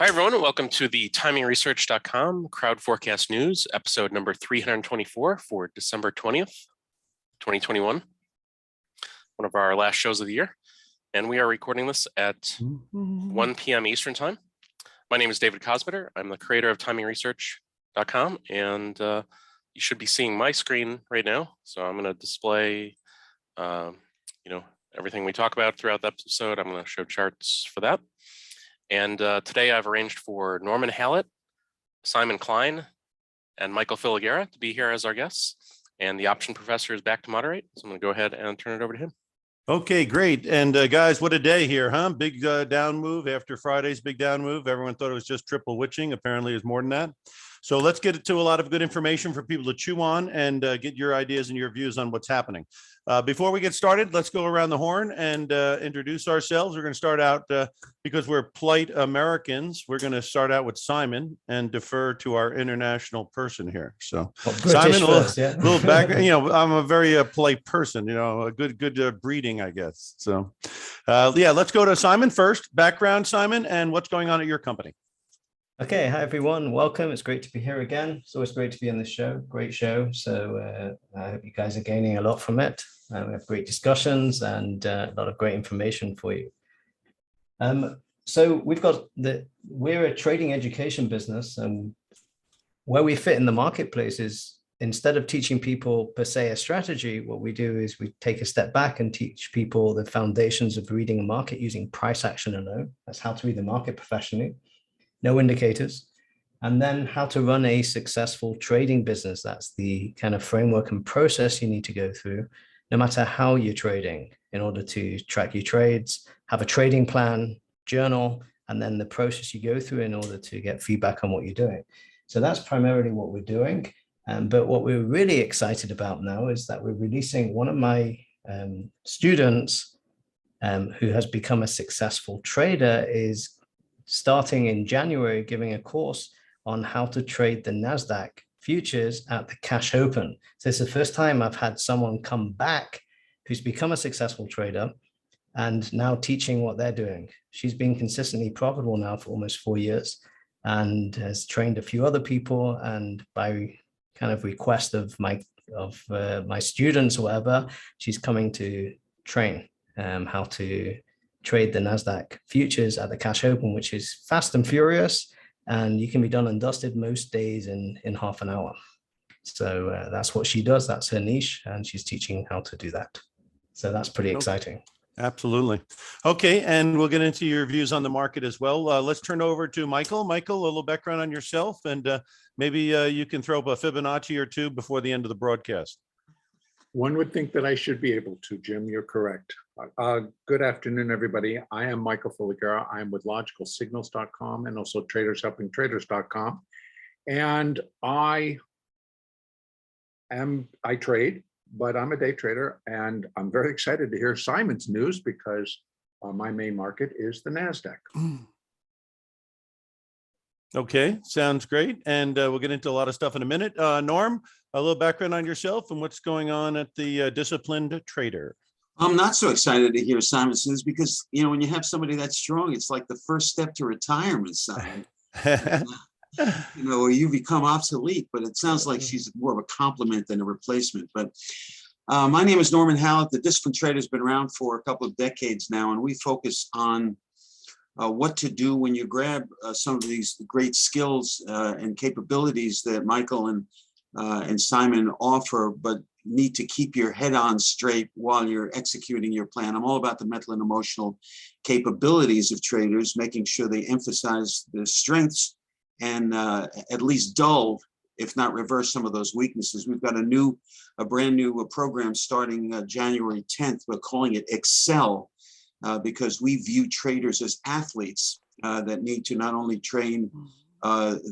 Hi, everyone, and welcome to the TimingResearch.com Crowd Forecast News, episode number 324 for December 20th, 2021, one of our last shows of the year. And we are recording this at 1 p.m. Eastern Time. My name is David Cosmeter. I'm the creator of TimingResearch.com, and you should be seeing my screen right now. So I'm going to display, everything we talk about throughout the episode. I'm going to show charts for that. And today I've arranged for Norman Hallett, Simon Klein, and Michael Filighera to be here as our guests. And the option professor is back to moderate. So I'm going to go ahead and turn it over to him. Okay, great. And guys, what a day here, huh? Big down move after Friday's big down move. Everyone thought it was just triple witching. Apparently it's more than that. So let's get to a lot of good information for people to chew on and get your ideas and your views on what's happening. Before we get started, let's go around the horn and introduce ourselves. We're going to start out because we're polite Americans. We're going to start out with Simon and defer to our international person here. So Simon, first, yeah. little background. I'm a very polite person. A good breeding, I guess. So let's go to Simon first. Background, Simon, and what's going on at your company. Okay, hi everyone. Welcome. It's great to be here again. It's always great to be on this show. Great show. So I hope you guys are gaining a lot from it. We have great discussions and a lot of great information for you. So we're a trading education business, and where we fit in the marketplace is instead of teaching people per se a strategy, what we do is we take a step back and teach people the foundations of reading a market using price action alone. That's how to read the market professionally. No indicators, and then how to run a successful trading business. That's the kind of framework and process you need to go through, no matter how you're trading, in order to track your trades, have a trading plan, journal, and then the process you go through in order to get feedback on what you're doing. So that's primarily what we're doing. But what we're really excited about now is that we're releasing one of my students who has become a successful trader is starting in January, giving a course on how to trade the NASDAQ futures at the cash open. So it's the first time I've had someone come back who's become a successful trader and now teaching what they're doing. She's been consistently profitable now for almost 4 years and has trained a few other people. And by kind of request of my students or whatever, she's coming to train how to trade the NASDAQ futures at the cash open, which is fast and furious, and you can be done and dusted most days in half an hour. So that's what she does. That's her niche, and she's teaching how to do that. So that's pretty exciting. Absolutely. Okay, and we'll get into your views on the market as well. Let's turn over to Michael. Michael, a little background on yourself, and maybe you can throw up a Fibonacci or two before the end of the broadcast. One would think that I should be able to, Jim. You're correct. Good afternoon, everybody. I am Michael Filighera. I'm with LogicalSignals.com and also TradersHelpingTraders.com. And I trade, but I'm a day trader, and I'm very excited to hear Simon's news because my main market is the NASDAQ. Okay, sounds great. And we'll get into a lot of stuff in a minute. Norm, a little background on yourself and what's going on at the Disciplined Trader. I'm not so excited to hear Simon's news because, when you have somebody that strong, it's like the first step to retirement, Simon. Or you become obsolete, but it sounds like she's more of a compliment than a replacement. But my name is Norman Hallett. The Disciplined Trader has been around for a couple of decades now, and we focus on what to do when you grab some of these great skills and capabilities that Michael and Simon offer, but need to keep your head on straight while you're executing your plan. I'm all about the mental and emotional capabilities of traders, making sure they emphasize the strengths and at least dull, if not reverse, some of those weaknesses. We've got a brand new program starting January 10th. We're calling it Excel because we view traders as athletes that need to not only train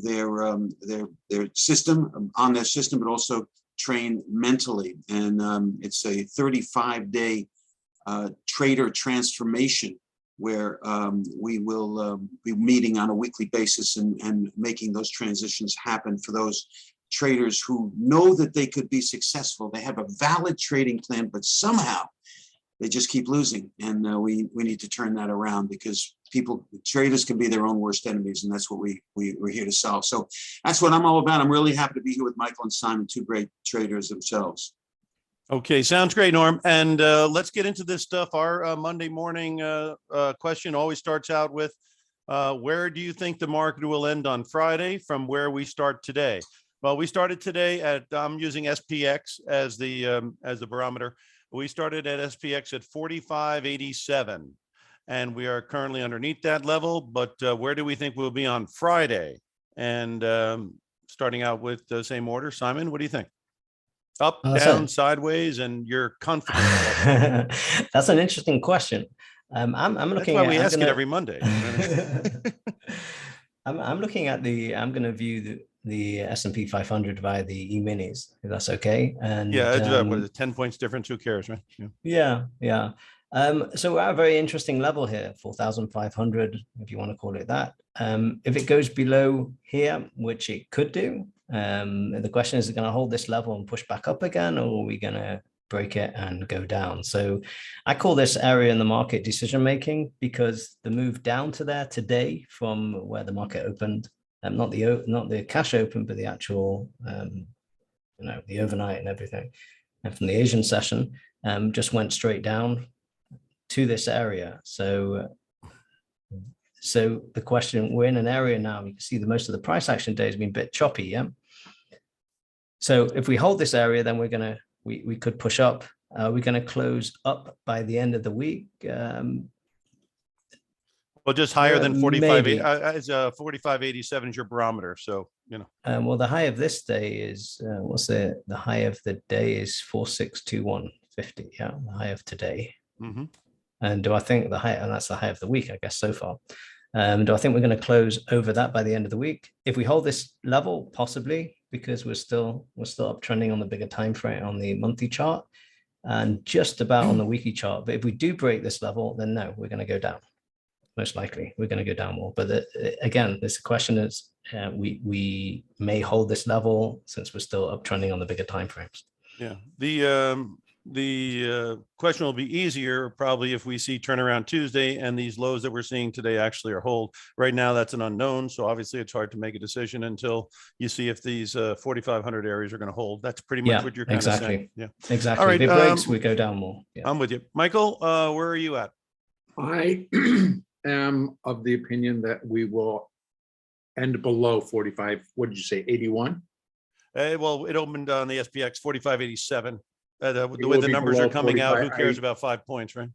their system on their system, but also train mentally. And it's a 35-day trader transformation where we will be meeting on a weekly basis and making those transitions happen for those traders who know that they could be successful. They have a valid trading plan, but somehow they just keep losing. And we need to turn that around because traders can be their own worst enemies, and that's what we're here to solve. So that's what I'm all about. I'm really happy to be here with Michael and Simon, two great traders themselves. Okay, sounds great, Norm. And let's get into this stuff. Our Monday morning question always starts out with, where do you think the market will end on Friday from where we start today? Well, we started today at, I'm using SPX as the barometer. We started at SPX at 45.87, and we are currently underneath that level. But where do we think we'll be on Friday? And starting out with the same order, Simon, what do you think? Up, down, sideways, and your confidence level? That's an interesting question. I'm That's looking why at, we I'm ask it gonna- every Monday. I'm looking at I'm going to view the S&P 500 via the E-minis, if that's okay. And Yeah, it's what is it, 10 points difference? Who cares, right? yeah. So we're at a very interesting level here, 4,500, if you want to call it that. If it goes below here, which it could do, the question is it going to hold this level and push back up again, or are we going to break it and go down? So I call this area in the market decision making, because the move down to there today from where the market opened, not the cash open, but the actual the overnight and everything, and from the Asian session, just went straight down to this area. So the question, we're in an area now, you can see the most of the price action day has been a bit choppy. Yeah. So if we hold this area, then we could push up. We're going to close up by the end of the week. Well, just higher than 45. Maybe. 45.87 is your barometer. So, well, the high of this day is, what's the high of the day is 4621.50. Yeah, the high of today. Mm-hmm. And do I think the high, and that's the high of the week, I guess, so far. Do I think we're going to close over that by the end of the week? If we hold this level, possibly, because we're still uptrending on the bigger time frame on the monthly chart, and just about on the weekly chart. But if we do break this level, then no, we're going to go down. Most likely, we're going to go down more. But again, this question is, we may hold this level since we're still uptrending on the bigger time frames. Yeah. The question will be easier probably if we see turnaround Tuesday and these lows that we're seeing today actually are hold. Right now, that's an unknown. So obviously it's hard to make a decision until you see if these 4,500 areas are going to hold. That's pretty much what you're kind of saying. Yeah, exactly. All right, if it breaks, we go down more. Yeah. I'm with you. Michael, where are you at? I am of the opinion that we will end below 45. What did you say, 81? Well, it opened on the SPX 45.87. The way will the be numbers are below coming out, who 45. cares about 5 points, right?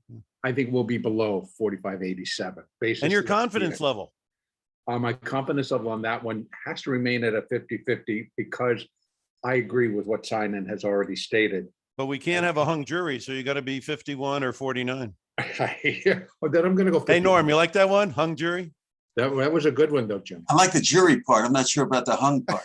I think we'll be below 45.87. And your confidence level? My confidence level on that one has to remain at a 50-50, because I agree with what Simon has already stated. But we can't have a hung jury, so you got to be 51 or 49. Well, then I'm going to go 50. Hey, Norm, you like that one? Hung jury? That was a good one, though, Jim. I like the jury part. I'm not sure about the hung part.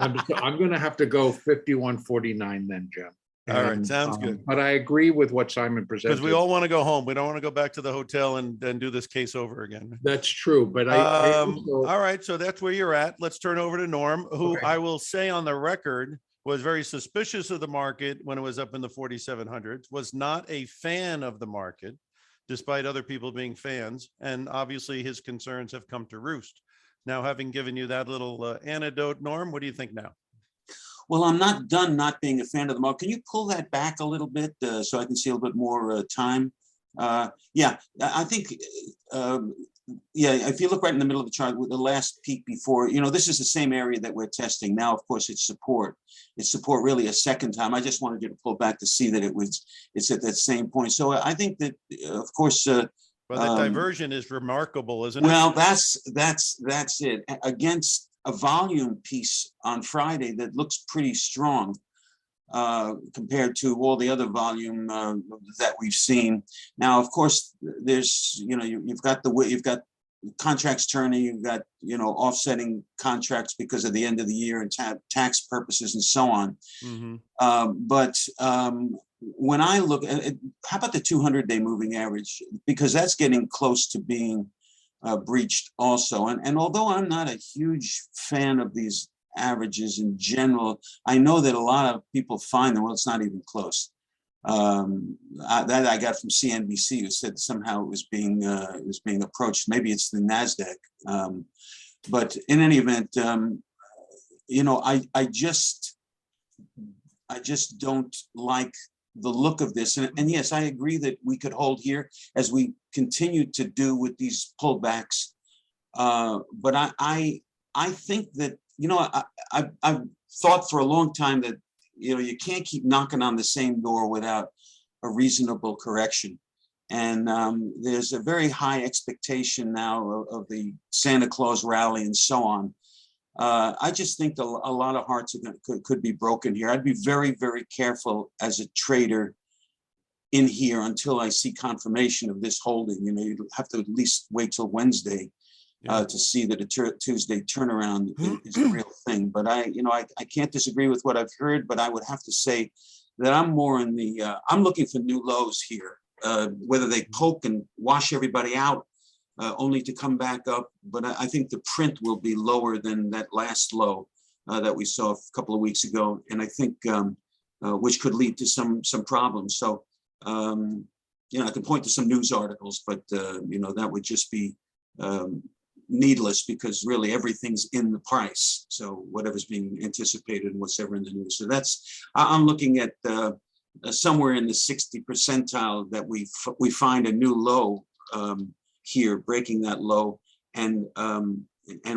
I'm going to have to go 51-49 then, Jim. All right, sounds good. But I agree with what Simon presented. Because we all want to go home. We don't want to go back to the hotel and do this case over again. That's true, but all right, so that's where you're at. Let's turn over to Norm, who I will say on the record was very suspicious of the market when it was up in the 4,700s, was not a fan of the market, despite other people being fans. And obviously his concerns have come to roost. Now, having given you that little anecdote, Norm, what do you think now? Well, I'm not done not being a fan of the market. Can you pull that back a little bit so I can see a little bit more time? Yeah, I think, if you look right in the middle of the chart with the last peak before, this is the same area that we're testing. Now, of course, it's support. It's support really a second time. I just wanted you to pull back to see that it's at that same point. So I think that, of course, well, that diversion is remarkable, isn't it? Well, that's it. Against a volume piece on Friday that looks pretty strong compared to all the other volume that we've seen. Now, of course, there's you've got contracts turning, you've got offsetting contracts because of the end of the year and tax purposes and so on. Mm-hmm. But when I look at how about the 200-day moving average, because that's getting close to being breached also. And although I'm not a huge fan of these averages in general, I know that a lot of people find them, well, it's not even close. That I got from CNBC, who said somehow it was being approached. Maybe it's the NASDAQ. But in any event, I just don't like the look of this. And yes, I agree that we could hold here as we continue to do with these pullbacks. But I think that, I've thought for a long time that, you can't keep knocking on the same door without a reasonable correction. And there's a very high expectation now of the Santa Claus rally and so on. I just think a lot of hearts could be broken here. I'd be very, very careful as a trader in here until I see confirmation of this holding. You have to at least wait till Wednesday to see that a Tuesday turnaround is a real thing. But I can't disagree with what I've heard, but I would have to say that I'm more in I'm looking for new lows here, whether they poke and wash everybody out only to come back up. But I think the print will be lower than that last low that we saw a couple of weeks ago. And I think which could lead to some problems. So, I can point to some news articles, but, that would just be needless, because really everything's in the price. So whatever's being anticipated and what's ever in the news. So I'm looking at somewhere in the 60th percentile that we find a new low here, breaking that low, and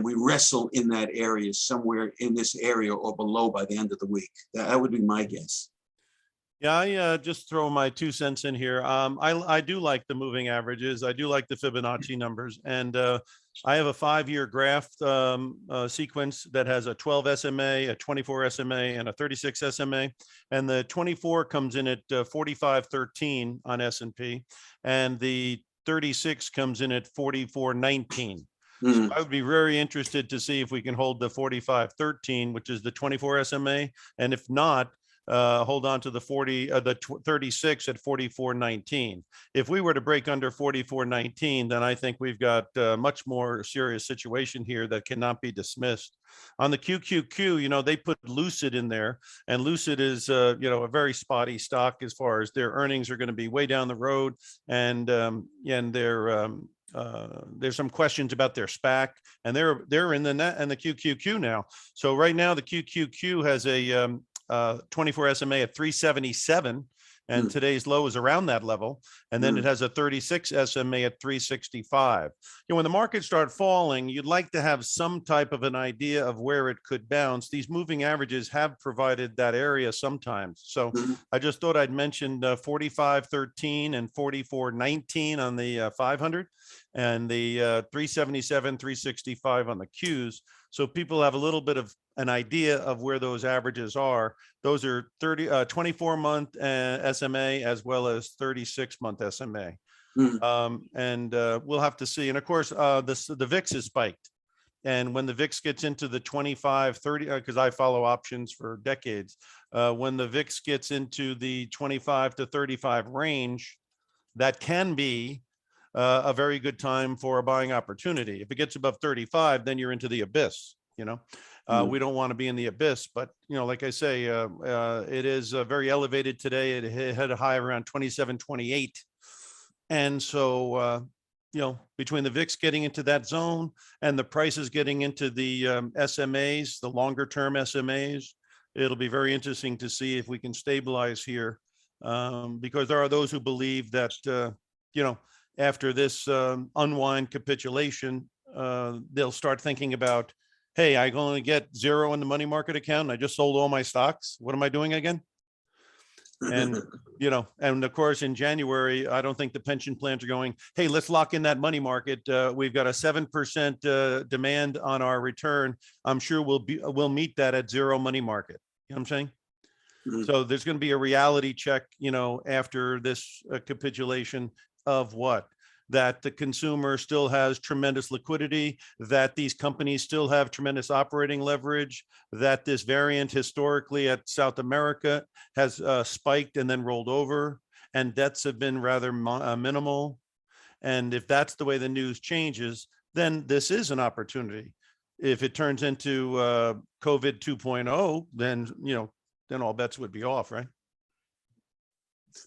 we wrestle in that area, somewhere in this area or below by the end of the week. That would be my guess. Yeah, I just throw my 2 cents in here. I do like the moving averages. I do like the Fibonacci numbers, and I have a 5-year graph sequence that has a 12 SMA, a 24 SMA, and a 36 SMA. And the 24 comes in at 45.13 on S&P, and the 36 comes in at 44.19. So I would be very interested to see if we can hold the 45.13, which is the 24 SMA, and if not, hold on to the 36 at 44.19. If we were to break under 44.19, then I think we've got a much more serious situation here that cannot be dismissed. On the QQQ, they put Lucid in there, and Lucid is, a very spotty stock as far as their earnings are going to be way down the road, and there's some questions about their SPAC, and they're in the QQQ now. So right now the QQQ has a 24 SMA at 377, and today's low is around that level. And then it has a 36 SMA at 365. When the markets start falling, you'd like to have some type of an idea of where it could bounce. These moving averages have provided that area sometimes. So I just thought I'd mention 45.13 and 44.19 on the 500, and the 377, 365 on the Qs. So people have a little bit of an idea of where those averages are. Those are 24-month SMA as well as 36-month SMA. And we'll have to see. And of course, the VIX is spiked. And when the VIX gets into the 25, 30, because I follow options for decades, when the VIX gets into the 25 to 35 range, that can be a very good time for a buying opportunity. If it gets above 35, then you're into the abyss. We don't want to be in the abyss, but like I say, it is very elevated today. It had a high around 27.28, and so between the VIX getting into that zone and the prices getting into the SMAs, the longer term SMAs, it'll be very interesting to see if we can stabilize here, because there are those who believe that after this unwind capitulation, they'll start thinking about, hey, I only get 0 in the money market account, and I just sold all my stocks. What am I doing again? And, and of course, in January, I don't think the pension plans are going, hey, let's lock in that money market. We've got a 7% demand on our return. I'm sure we'll meet that at 0 money market. You know what I'm saying? So there's going to be a reality check, after this capitulation of what? That the consumer still has tremendous liquidity, that these companies still have tremendous operating leverage, that this variant historically at South America has spiked and then rolled over, and deaths have been rather minimal. And if that's the way the news changes, then this is an opportunity. If it turns into COVID 2.0, then, then all bets would be off, right?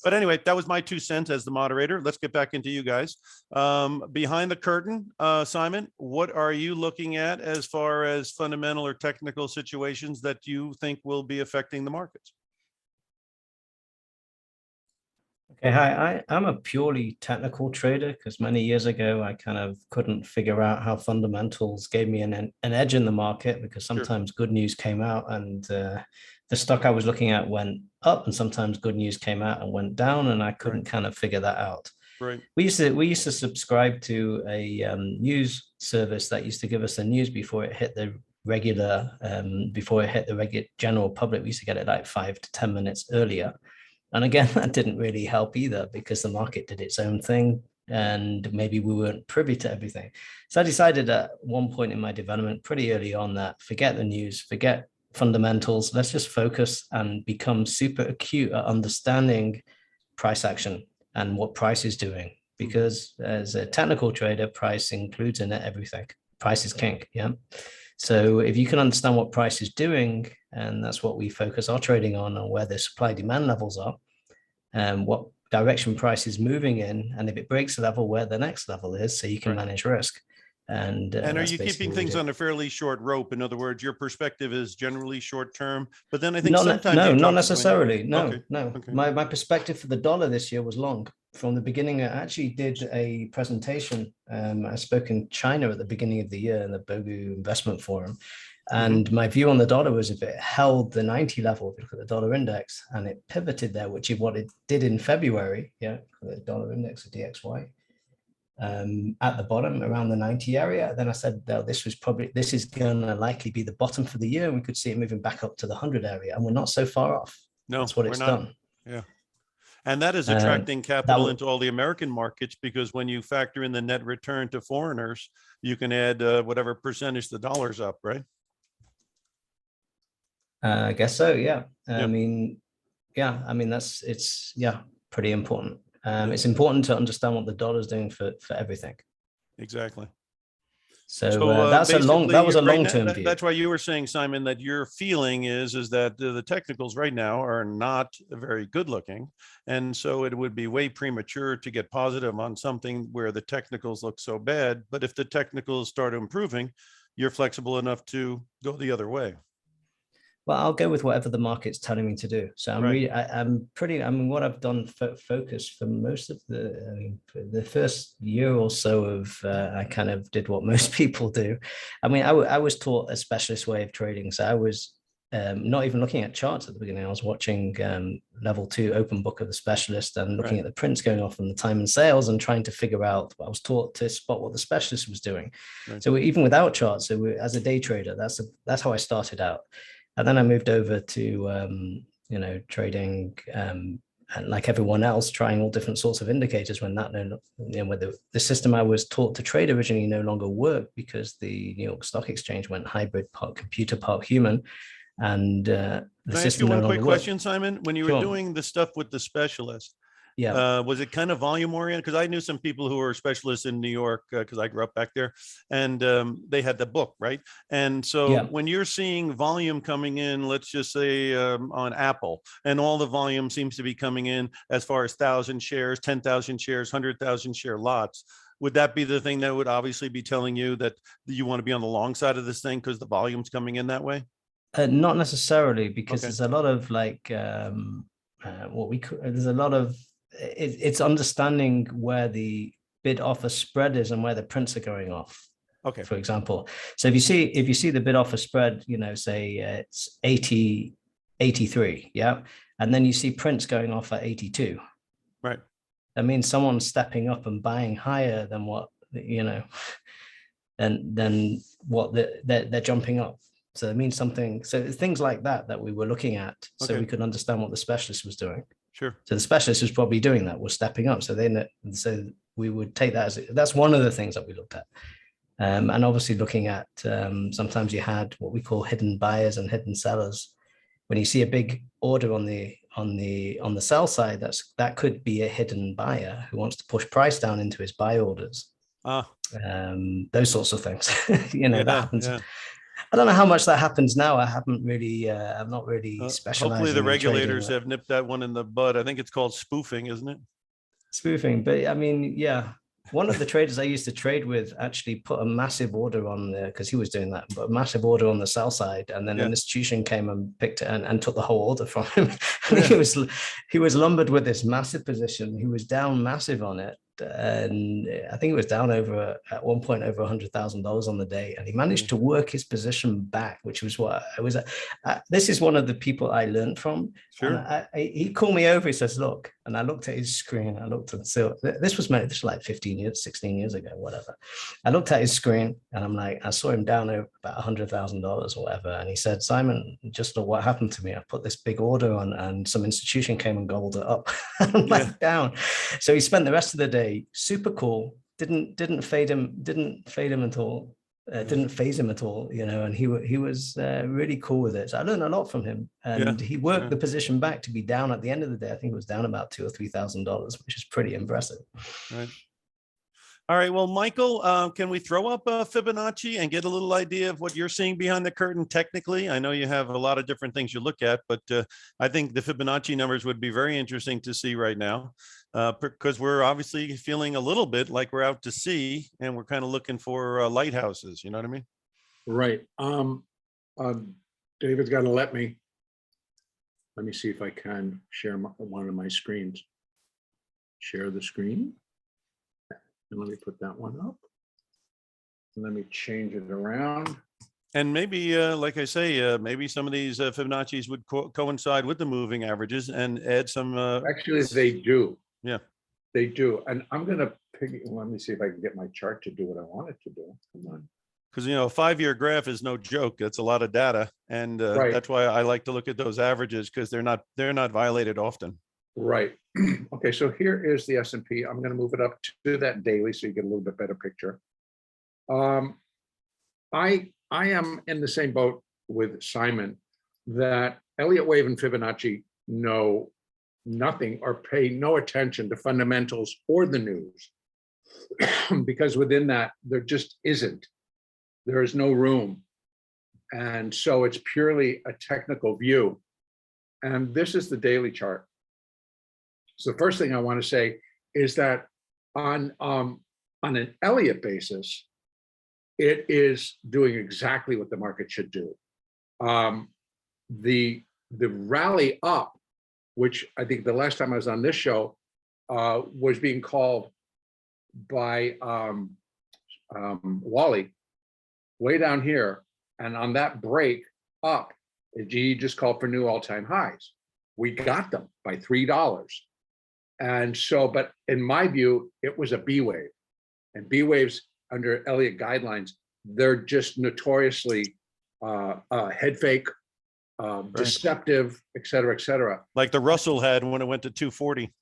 But anyway, that was my 2 cents as the moderator. Let's get back into you guys. Behind the curtain, Simon, what are you looking at as far as fundamental or technical situations that you think will be affecting the markets? Okay, hi, I'm a purely technical trader because many years ago I kind of couldn't figure out how fundamentals gave me an edge in the market, because sometimes good news came out and the stock I was looking at went up, and sometimes good news came out and went down, and I couldn't kind of figure that out. Right. We used to subscribe to a news service that used to give us the news before it hit the regular general public. We used to get it like 5 to 10 minutes earlier. And again, that didn't really help either, because the market did its own thing and maybe we weren't privy to everything. So I decided at one point in my development pretty early on that forget the news, forget fundamentals, let's just focus and become super acute at understanding price action and what price is doing. Because as a technical trader, price includes in it everything. Price is king, yeah? So if you can understand what price is doing, and that's what we focus our trading on, and where the supply demand levels are, and what direction price is moving in, and if it breaks the level, where the next level is, so you can manage risk. And are you keeping things on a fairly short rope? In other words, your perspective is generally short term, but then I think not necessarily. No. Okay. My perspective for the dollar this year was long. From the beginning, I actually did a presentation. I spoke in China at the beginning of the year in the Bogu Investment Forum. And my view on the dollar was, if it held the 90 level, if you look at the dollar index, and it pivoted there, which is what it did in February, the dollar index, the DXY, at the bottom around the 90 area, then I said, no, this is going to likely be the bottom for the year. And we could see it moving back up to the 100 area, and we're not so far off. No, that's what it's done. Yeah. And that is attracting capital into all the American markets, because when you factor in the net return to foreigners, you can add whatever percentage the dollar's up, right? I guess so. Yeah. I mean, it's pretty important. It's important to understand what the dollar is doing for everything. Exactly. So that was a long-term view. That's why you were saying, Simon, that your feeling is that the technicals right now are not very good looking. And so it would be way premature to get positive on something where the technicals look so bad. But if the technicals start improving, you're flexible enough to go the other way. Well, I'll go with whatever the market's telling me to do. So what I've done focus for most of the first year or so of, I kind of did what most people do. I mean, I was taught a specialist way of trading. So I was not even looking at charts at the beginning. I was watching level 2 open book of the specialist and looking at the prints going off from the time and sales and trying to figure out what I was taught to spot what the specialist was doing. Right. So even without charts, as a day trader, that's how I started out. And then I moved over to, trading, and like everyone else, trying all different sorts of indicators when the system I was taught to trade originally no longer worked, because the New York Stock Exchange went hybrid, part computer, part human. And the Can I system ask you one quick question, Simon? When you were doing the stuff with the specialist, was it kind of volume oriented? Because I knew some people who were specialists in New York, because I grew up back there, and they had the book, right? And so when you're seeing volume coming in, let's just say on Apple, and all the volume seems to be coming in as far as 1,000 shares, 10,000 shares, 100,000 share lots, would that be the thing that would obviously be telling you that you want to be on the long side of this thing because the volume's coming in that way? Not necessarily, because there's a lot of it's understanding where the bid offer spread is and where the prints are going off. Okay. For example, so if you see the bid offer spread, say it's 80, 83, and then you see prints going off at 82. Right. That means someone's stepping up and buying higher than what, than what they're jumping up. So it means something. So things like that we were looking at, so we could understand what the specialist was doing. Sure. So the specialist was probably doing that, was stepping up. So we would take that that's one of the things that we looked at. And obviously looking at, sometimes you had what we call hidden buyers and hidden sellers. When you see a big order on the sell side, that could be a hidden buyer who wants to push price down into his buy orders. Those sorts of things, that happens. Yeah. I don't know how much that happens now. I haven't really, I'm not really specialized. Hopefully the in trading, regulators have nipped that one in the bud. I think it's called spoofing, isn't it? spoofing. But I mean, yeah, one of the traders I used to trade with actually put a massive order on there because he was doing that, but a massive order on the sell side, and then an institution came and picked it and took the whole order from him. And he was lumbered with this massive position. He was down massive on it, and I think it was down over at one point over $100,000 on the day, and he managed to work his position back, which was what I was. This is one of the people I learned from. Sure. And he called me over. He says, "Look," and I looked at his screen. I looked at this was like 15 years, 16 years ago, whatever. I looked at his screen and I'm like, I saw him down over about $100,000 or whatever. And he said, "Simon, just look what happened to me. I put this big order on, and some institution came and gobbled it up." I'm like, down. So he spent the rest of the day super cool. Didn't fade him at all. Didn't phase him at all, and he was really cool with it. So I learned a lot from him, and he worked the position back to be down at the end of the day. I think it was down about $2,000 or $3,000, which is pretty impressive. Right. All right. Well, Michael, can we throw up Fibonacci and get a little idea of what you're seeing behind the curtain technically? I know you have a lot of different things you look at, but I think the Fibonacci numbers would be very interesting to see right now, because we're obviously feeling a little bit like we're out to sea and we're kind of looking for lighthouses. You know what I mean? Right. David's got to let me see if I can share one of my screens. Share the screen. And let me put that one up. And let me change it around. And maybe, like I say, maybe some of these Fibonacci's would coincide with the moving averages and add some. Actually, they do. Yeah, they do. And I'm going to let me see if I can get my chart to do what I want it to do. Come on. Because, a 5-year graph is no joke. That's a lot of data. And that's why I like to look at those averages, because they're not violated often. Right. Okay, so here is the S&P. I'm going to move it up to that daily so you get a little bit better picture. I am in the same boat with Simon that Elliott Wave and Fibonacci know nothing or pay no attention to fundamentals or the news, because within that there just isn't. There is no room. And so it's purely a technical view. And this is the daily chart. So the first thing I want to say is that on an Elliott basis, it is doing exactly what the market should do. The rally up, which I think the last time I was on this show, was being called by Wally way down here, and on that break up, he just called for new all-time highs. We got them by $3. And so, but in my view, it was a B wave, and B waves under Elliott guidelines, they're just notoriously head fake, deceptive, et cetera, et cetera. Like the Russell had when it went to 240.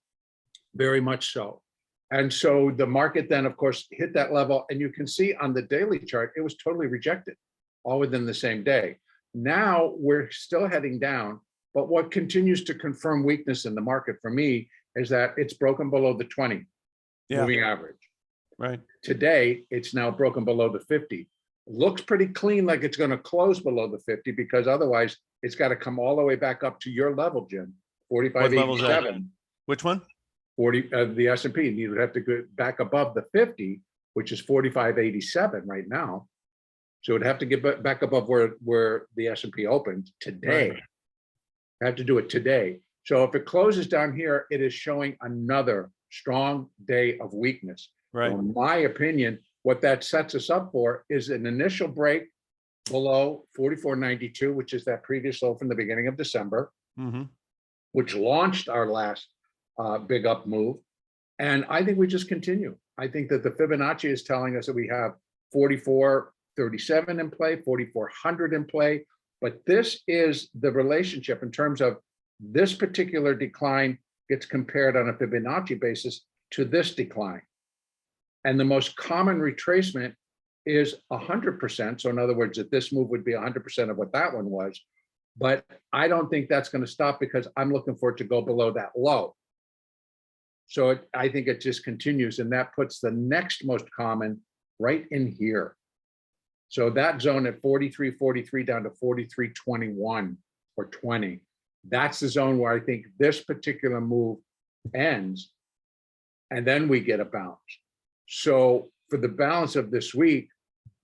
Very much so. And so the market then, of course, hit that level, and you can see on the daily chart, it was totally rejected all within the same day. Now we're still heading down, but what continues to confirm weakness in the market for me is that it's broken below the 20 moving average. Right. Today, it's now broken below the 50. Looks pretty clean, like it's going to close below the 50, because otherwise it's got to come all the way back up to your level, Jim, 45.87. Which one? 40, the S&P. You would have to go back above the 50, which is 45.87 right now. So it'd have to get back above where the S&P opened today. Right. Have to do it today. So if it closes down here, it is showing another strong day of weakness. Right. So in my opinion, what that sets us up for is an initial break below 44.92, which is that previous low from the beginning of December, which launched our last big up move. And I think we just continue. I think that the Fibonacci is telling us that we have 44.37 in play, 4,400 in play. But this is the relationship in terms of this particular decline gets compared on a Fibonacci basis to this decline. And the most common retracement is 100%. So in other words, that this move would be 100% of what that one was. But I don't think that's going to stop, because I'm looking for it to go below that low. So I think it just continues, and that puts the next most common right in here. So that zone at 43.43 down to 43.21 or 20. That's the zone where I think this particular move ends. And then we get a bounce. So for the balance of this week,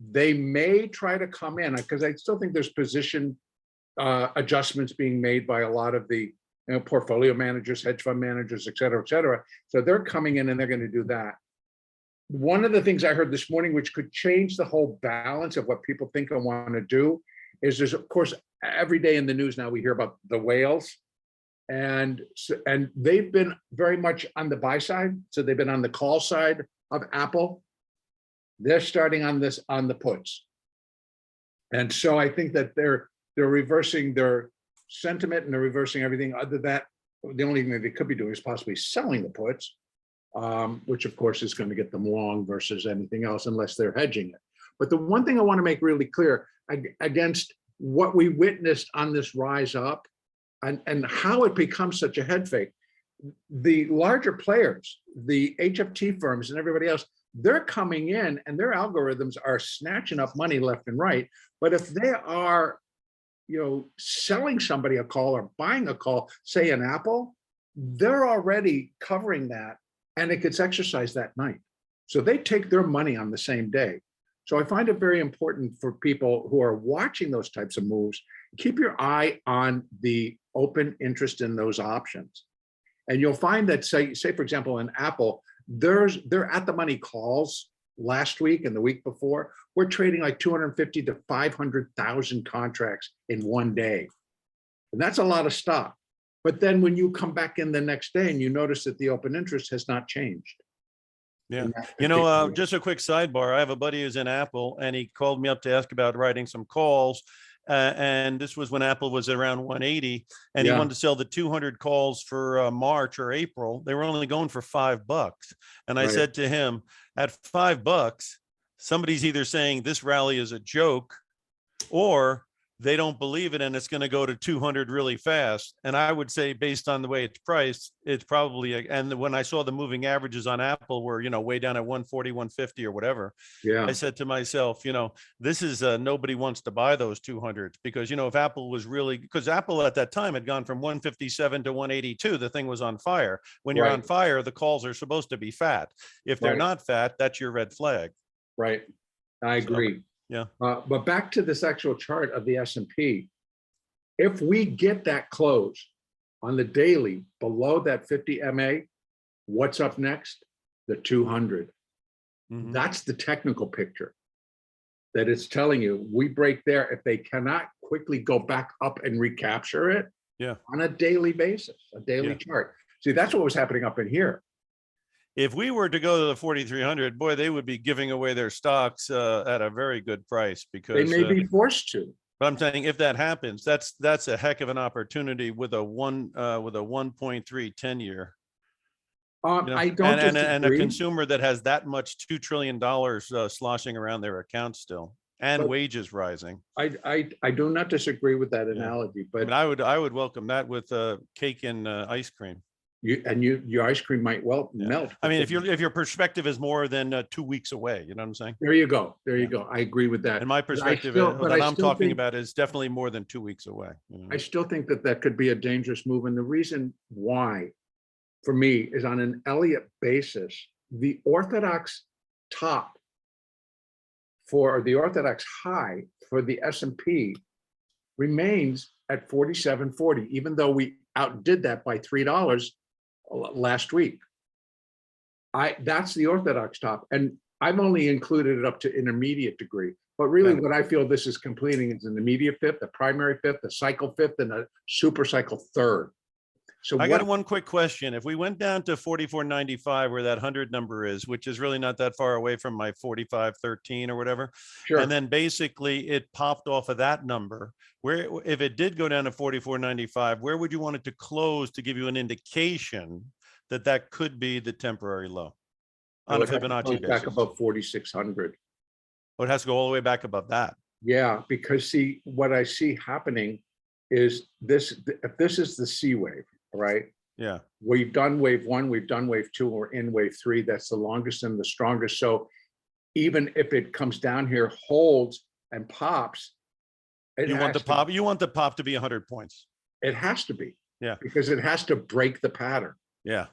they may try to come in, because I still think there's position adjustments being made by a lot of the portfolio managers, hedge fund managers, et cetera, et cetera. So they're coming in and they're going to do that. One of the things I heard this morning, which could change the whole balance of what people think I want to do, is there's, of course, every day in the news now we hear about the whales. And they've been very much on the buy side. So they've been on the call side of Apple. They're starting on the puts. And so I think that they're reversing their sentiment and they're reversing everything. Other than that, the only thing that they could be doing is possibly selling the puts, which of course is going to get them long versus anything else unless they're hedging it. But the one thing I want to make really clear against what we witnessed on this rise up and how it becomes such a head fake, the larger players, the HFT firms and everybody else, they're coming in and their algorithms are snatching up money left and right. But if they are, selling somebody a call or buying a call, say an Apple, they're already covering that and it gets exercised that night. So they take their money on the same day. So I find it very important for people who are watching those types of moves, keep your eye on the open interest in those options. And you'll find that, say for example, in Apple, they're at the money calls last week and the week before, we're trading like 250 to 500,000 contracts in one day. And that's a lot of stock. But then when you come back in the next day and you notice that the open interest has not changed. Yeah. Just a quick sidebar. I have a buddy who's in Apple and he called me up to ask about writing some calls. And this was when Apple was around 180 and he wanted to sell the 200 calls for March or April. They were only going for $5. And I said to him, at $5, somebody's either saying this rally is a joke or they don't believe it and it's going to go to 200 really fast. And I would say based on the way it's priced, it's probably, and when I saw the moving averages on Apple were, way down at 140, 150 or whatever. I said to myself, this is nobody wants to buy those 200s because, if Apple was really, because Apple at that time had gone from 157 to 182, the thing was on fire. When you're on fire, the calls are supposed to be fat. If they're not fat, that's your red flag. Right. I agree. But back to this actual chart of the S&P, if we get that close on the daily below that 50 MA, what's up next? The 200. Mm-hmm. That's the technical picture that it's telling you. We break there. If they cannot quickly go back up and recapture it on a daily basis, a daily chart. See, that's what was happening up in here. If we were to go to the 4,300, boy, they would be giving away their stocks at a very good price because they may be forced to. But I'm saying if that happens, that's a heck of an opportunity with a 1.3 10-year. I don't disagree. And a consumer that has that much $2 trillion sloshing around their account still, and wages rising. I do not disagree with that analogy, but I would welcome that with cake and ice cream. Your ice cream might melt. I mean, if your perspective is more than 2 weeks away, you know what I'm saying? There you go. There you go. I agree with that. And my perspective that I'm talking about is definitely more than 2 weeks away. I still think that could be a dangerous move. And the reason why, for me, is on an Elliott basis, the orthodox top for the orthodox high for the S&P remains at 47.40, even though we outdid that by $3 last week. That's the orthodox top, and I've only included it up to intermediate degree. But really, what I feel this is completing is an immediate fifth, a primary fifth, a cycle fifth, and a super cycle third. So I got one quick question. If we went down to 44.95, where that 100 number is, which is really not that far away from my 45.13 or whatever, and then basically it popped off of that number, where if it did go down to 44.95, where would you want it to close to give you an indication that that could be the temporary low on a Fibonacci basis? Back above 4,600. Oh, it has to go all the way back above that. Yeah, because see, what I see happening is this. If this is the C wave, right? Yeah. We've done wave one, we've done wave two, we're in wave three. That's the longest and the strongest. So even if it comes down here, holds, and pops. it You want the has to- pop, you want the pop to be 100 points. It has to be. Yeah. Because it has to break the pattern. Yeah.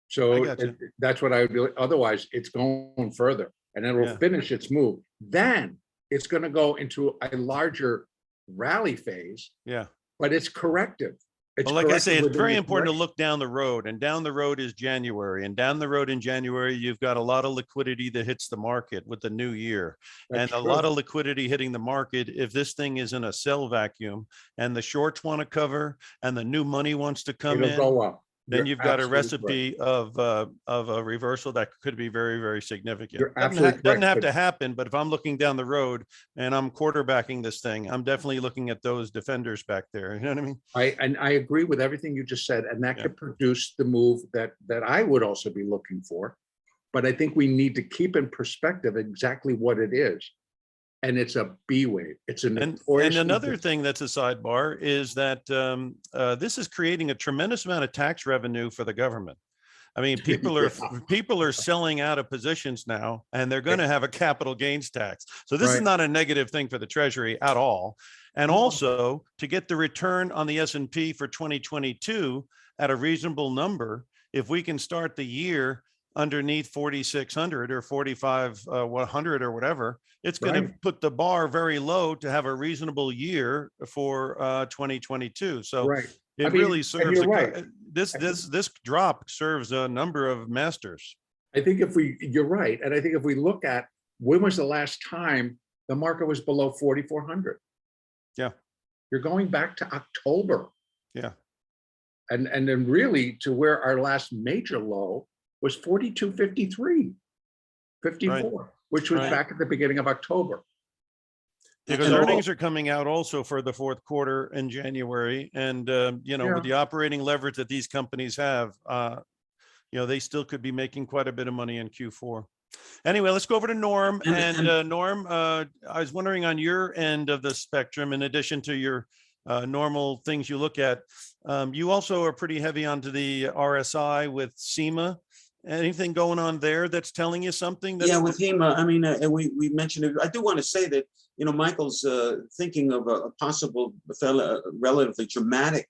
So I got you. that's what I would do. Otherwise, it's going further and it will Yeah. finish its move. Then it's going to go into a larger rally phase, Yeah. but it's corrective. It's Well, like I say, corrective it's within very the important to correction. look down the road, and down the road is January, and down the road in January, you've got a lot of liquidity that hits the market with the new year. That's And a lot true. of liquidity hitting the market. If this thing is in a sell vacuum and the shorts want to cover and the new money wants to come It'll in, go up. then You're you've got a absolutely correct. recipe of a reversal that could be very, very significant. You're Doesn't absolutely doesn't correct, have but- to happen, but if I'm looking down the road and I'm quarterbacking this thing, I'm definitely looking at those defenders back there. You know what I mean? And I agree with everything you just said, and that Yeah. could produce the move that I would also be looking for. But I think we need to keep in perspective exactly what it is. And it's a B wave. It's a And notoriously another thing that's a sidebar is that this is creating a tremendous amount of tax revenue for the government. I mean, people are selling out of positions now, and they're going to have a capital gains tax. So this is Right. not a negative thing for the Treasury at all. And No. also to get the return on the S&P for 2022 at a reasonable number, if we can start the year underneath 4,600 or 4,500 or whatever, it's going to Right. put the bar very low to have a reasonable year for 2022. So Right. it I mean, really and serves you're right. this drop serves a number of masters. I think you're right. And I think if we look at when was the last time the market was below 4,400? Yeah. You're going back to October. Yeah. And then really to where our last major low was 42.53, 54, which was Right. back at the beginning of October. Because And earnings are coming out also for the fourth quarter in January. And, Yeah. with the operating leverage that these companies have, they still could be making quite a bit of money in Q4. Anyway, let's go over to Norm. And Norm, I was wondering on your end of the spectrum, in addition to your normal things you look at, you also are pretty heavy onto the RSI with SEMA. Anything going on there that's telling you something? Yeah, with HEMA, I mean, we mentioned it. I do want to say that, Michael's thinking of a possible relatively dramatic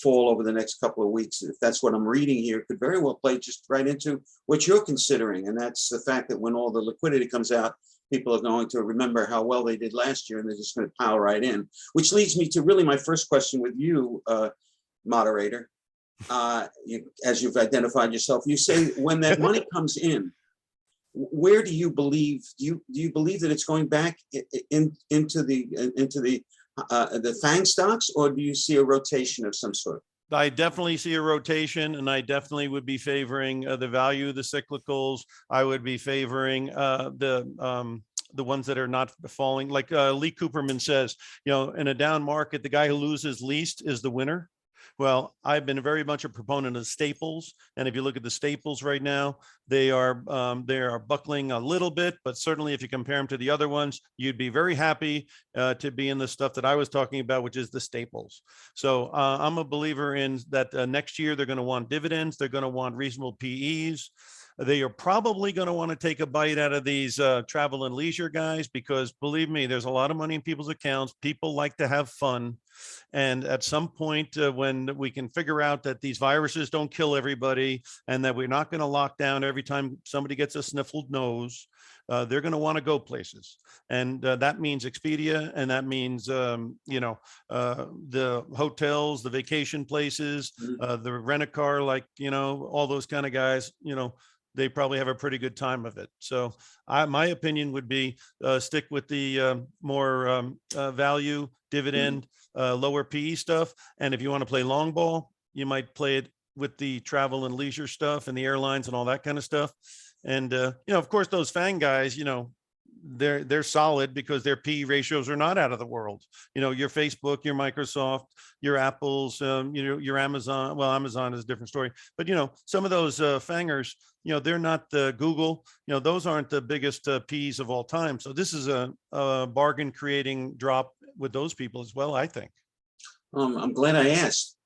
fall over the next couple of weeks. If that's what I'm reading here, could very well play just right into what you're considering. And that's the fact that when all the liquidity comes out, people are going to remember how well they did last year, and they're just going to pile right in. Which leads me to really my first question with you, moderator. As you've identified yourself, you say when that money comes in, where do you believe? Do you believe that it's going back into the FANG stocks, or do you see a rotation of some sort? I definitely see a rotation, and I definitely would be favoring the value of the cyclicals. I would be favoring the ones that are not falling. Like Lee Cooperman says, in a down market, the guy who loses least is the winner. Well, I've been very much a proponent of staples, and if you look at the staples right now, they are buckling a little bit, but certainly if you compare them to the other ones, you'd be very happy to be in the stuff that I was talking about, which is the staples. So I'm a believer in that. Next year they're going to want dividends, they're going to want reasonable PEs. They are probably going to want to take a bite out of these travel and leisure guys, because believe me, there's a lot of money in people's accounts. People like to have fun. And at some point when we can figure out that these viruses don't kill everybody, and that we're not going to lock down every time somebody gets a sniffled nose, they're going to want to go places. And that means Expedia, and that means, the hotels, the vacation places, the rent-a-car, like, all those kind of guys, they probably have a pretty good time of it. So my opinion would be stick with the more value, dividend, lower PE stuff. And if you want to play long ball, you might play it with the travel and leisure stuff and the airlines and all that kind of stuff. And, of course, those FANG guys, they're solid because their PE ratios are not out of the world. Your Facebook, your Microsoft, your Apples, your Amazon. Well, Amazon is a different story, but some of those fangers, they're not the Google. Those aren't the biggest PEs of all time. So this is a bargain creating drop with those people as well, I think. I'm glad I asked.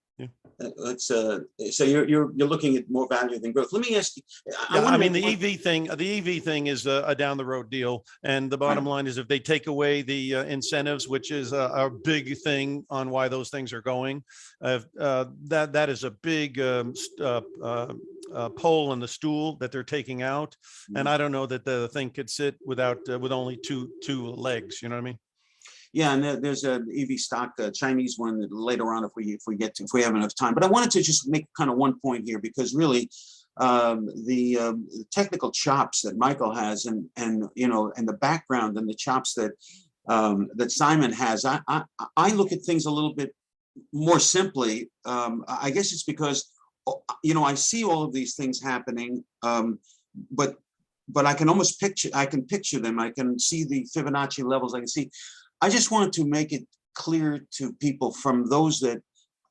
So you're looking at more value than growth. Let me ask you. I mean, the EV thing is a down the road deal. And the bottom line is if they take away the incentives, which is a big thing on why those things are going, that is a big pole in the stool that they're taking out. And I don't know that the thing could sit with only two legs. You know what I mean? Yeah, and there's a EV stock, Chinese one later on if we have enough time. But I wanted to just make kind of one point here because really the technical chops that Michael has and the background and the chops that that Simon has, I look at things a little bit more simply. I guess it's because I see all of these things happening, but I can almost picture them. I can see the Fibonacci levels. I just wanted to make it clear to people from those that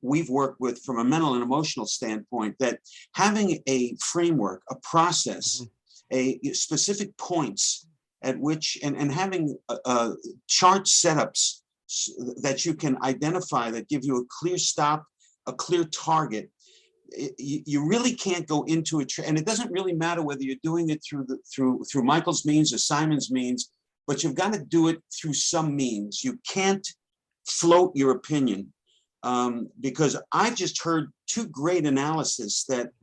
we've worked with from a mental and emotional standpoint that having a framework, a process, a specific points at which, and having chart setups that you can identify that give you a clear stop, a clear target. You really can't go into it, and it doesn't really matter whether you're doing it through Michael's means or Simon's means. But you've got to do it through some means. You can't float your opinion because I just heard two great analysis that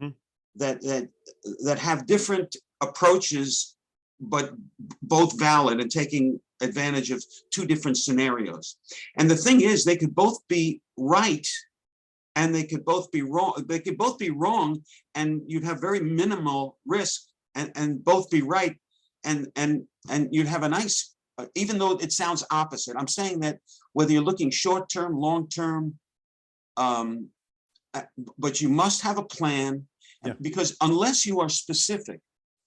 have different approaches, but both valid and taking advantage of two different scenarios. And the thing is, they could both be right and they could both be wrong. They could both be wrong, and you'd have very minimal risk, and both be right. And you'd have a nice, even though it sounds opposite, I'm saying that whether you're looking short-term, long-term, but you must have a plan because unless you are specific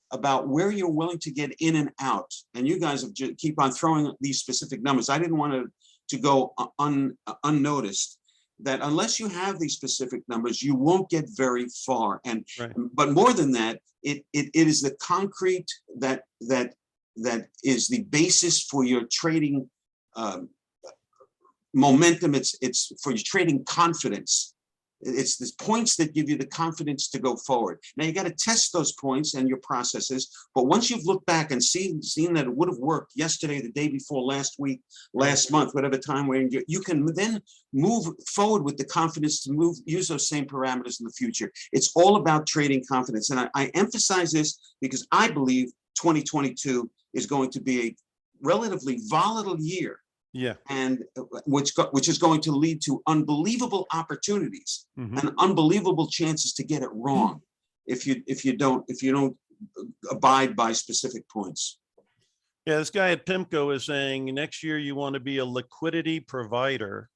about where you're willing to get in and out, and you guys have just keep on throwing these specific numbers. I didn't want to go unnoticed. That unless you have these specific numbers, you won't get very far. And but more than that, it is the concrete that is the basis for your trading momentum. It's for your trading confidence. It's the points that give you the confidence to go forward. Now you got to test those points and your processes. But once you've looked back and seen that it would have worked yesterday, the day before, last week, last month, whatever time we're in, you can then move forward with the confidence to use those same parameters in the future. It's all about trading confidence. And I emphasize this because I believe 2022 is going to be a relatively volatile year. Yeah, and which is going to lead to unbelievable opportunities and unbelievable chances to get it wrong if you don't abide by specific points. Yeah, this guy at PIMCO is saying next year you want to be a liquidity provider,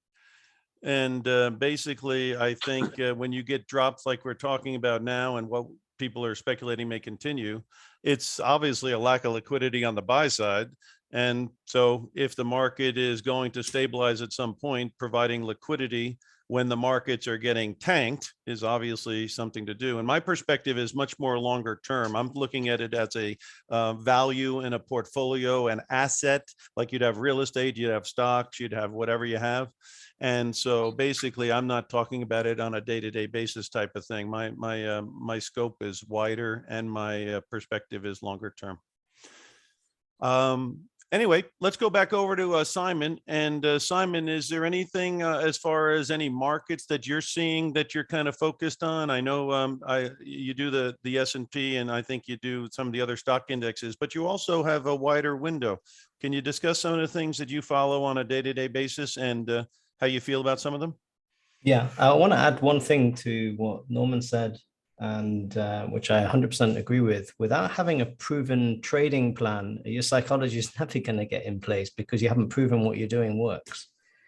and basically I think when you get drops like we're talking about now and what people are speculating may continue, it's obviously a lack of liquidity on the buy side. And so if the market is going to stabilize at some point, providing liquidity when the markets are getting tanked is obviously something to do. And my perspective is much more longer term. I'm looking at it as a value in a portfolio, an asset, like you'd have real estate, you'd have stocks, you'd have whatever you have. And so basically, I'm not talking about it on a day-to-day basis type of thing. My scope is wider and my perspective is longer term. Anyway, let's go back over to Simon. And Simon, is there anything as far as any markets that you're seeing that you're kind of focused on? I know you do the S&P, and I think you do some of the other stock indexes, but you also have a wider window. Can you discuss some of the things that you follow on a day-to-day basis and how you feel about some of them? Yeah, I want to add one thing to what Norman said, and which I 100% agree with. Without having a proven trading plan, your psychology is never going to get in place because you haven't proven what you're doing works.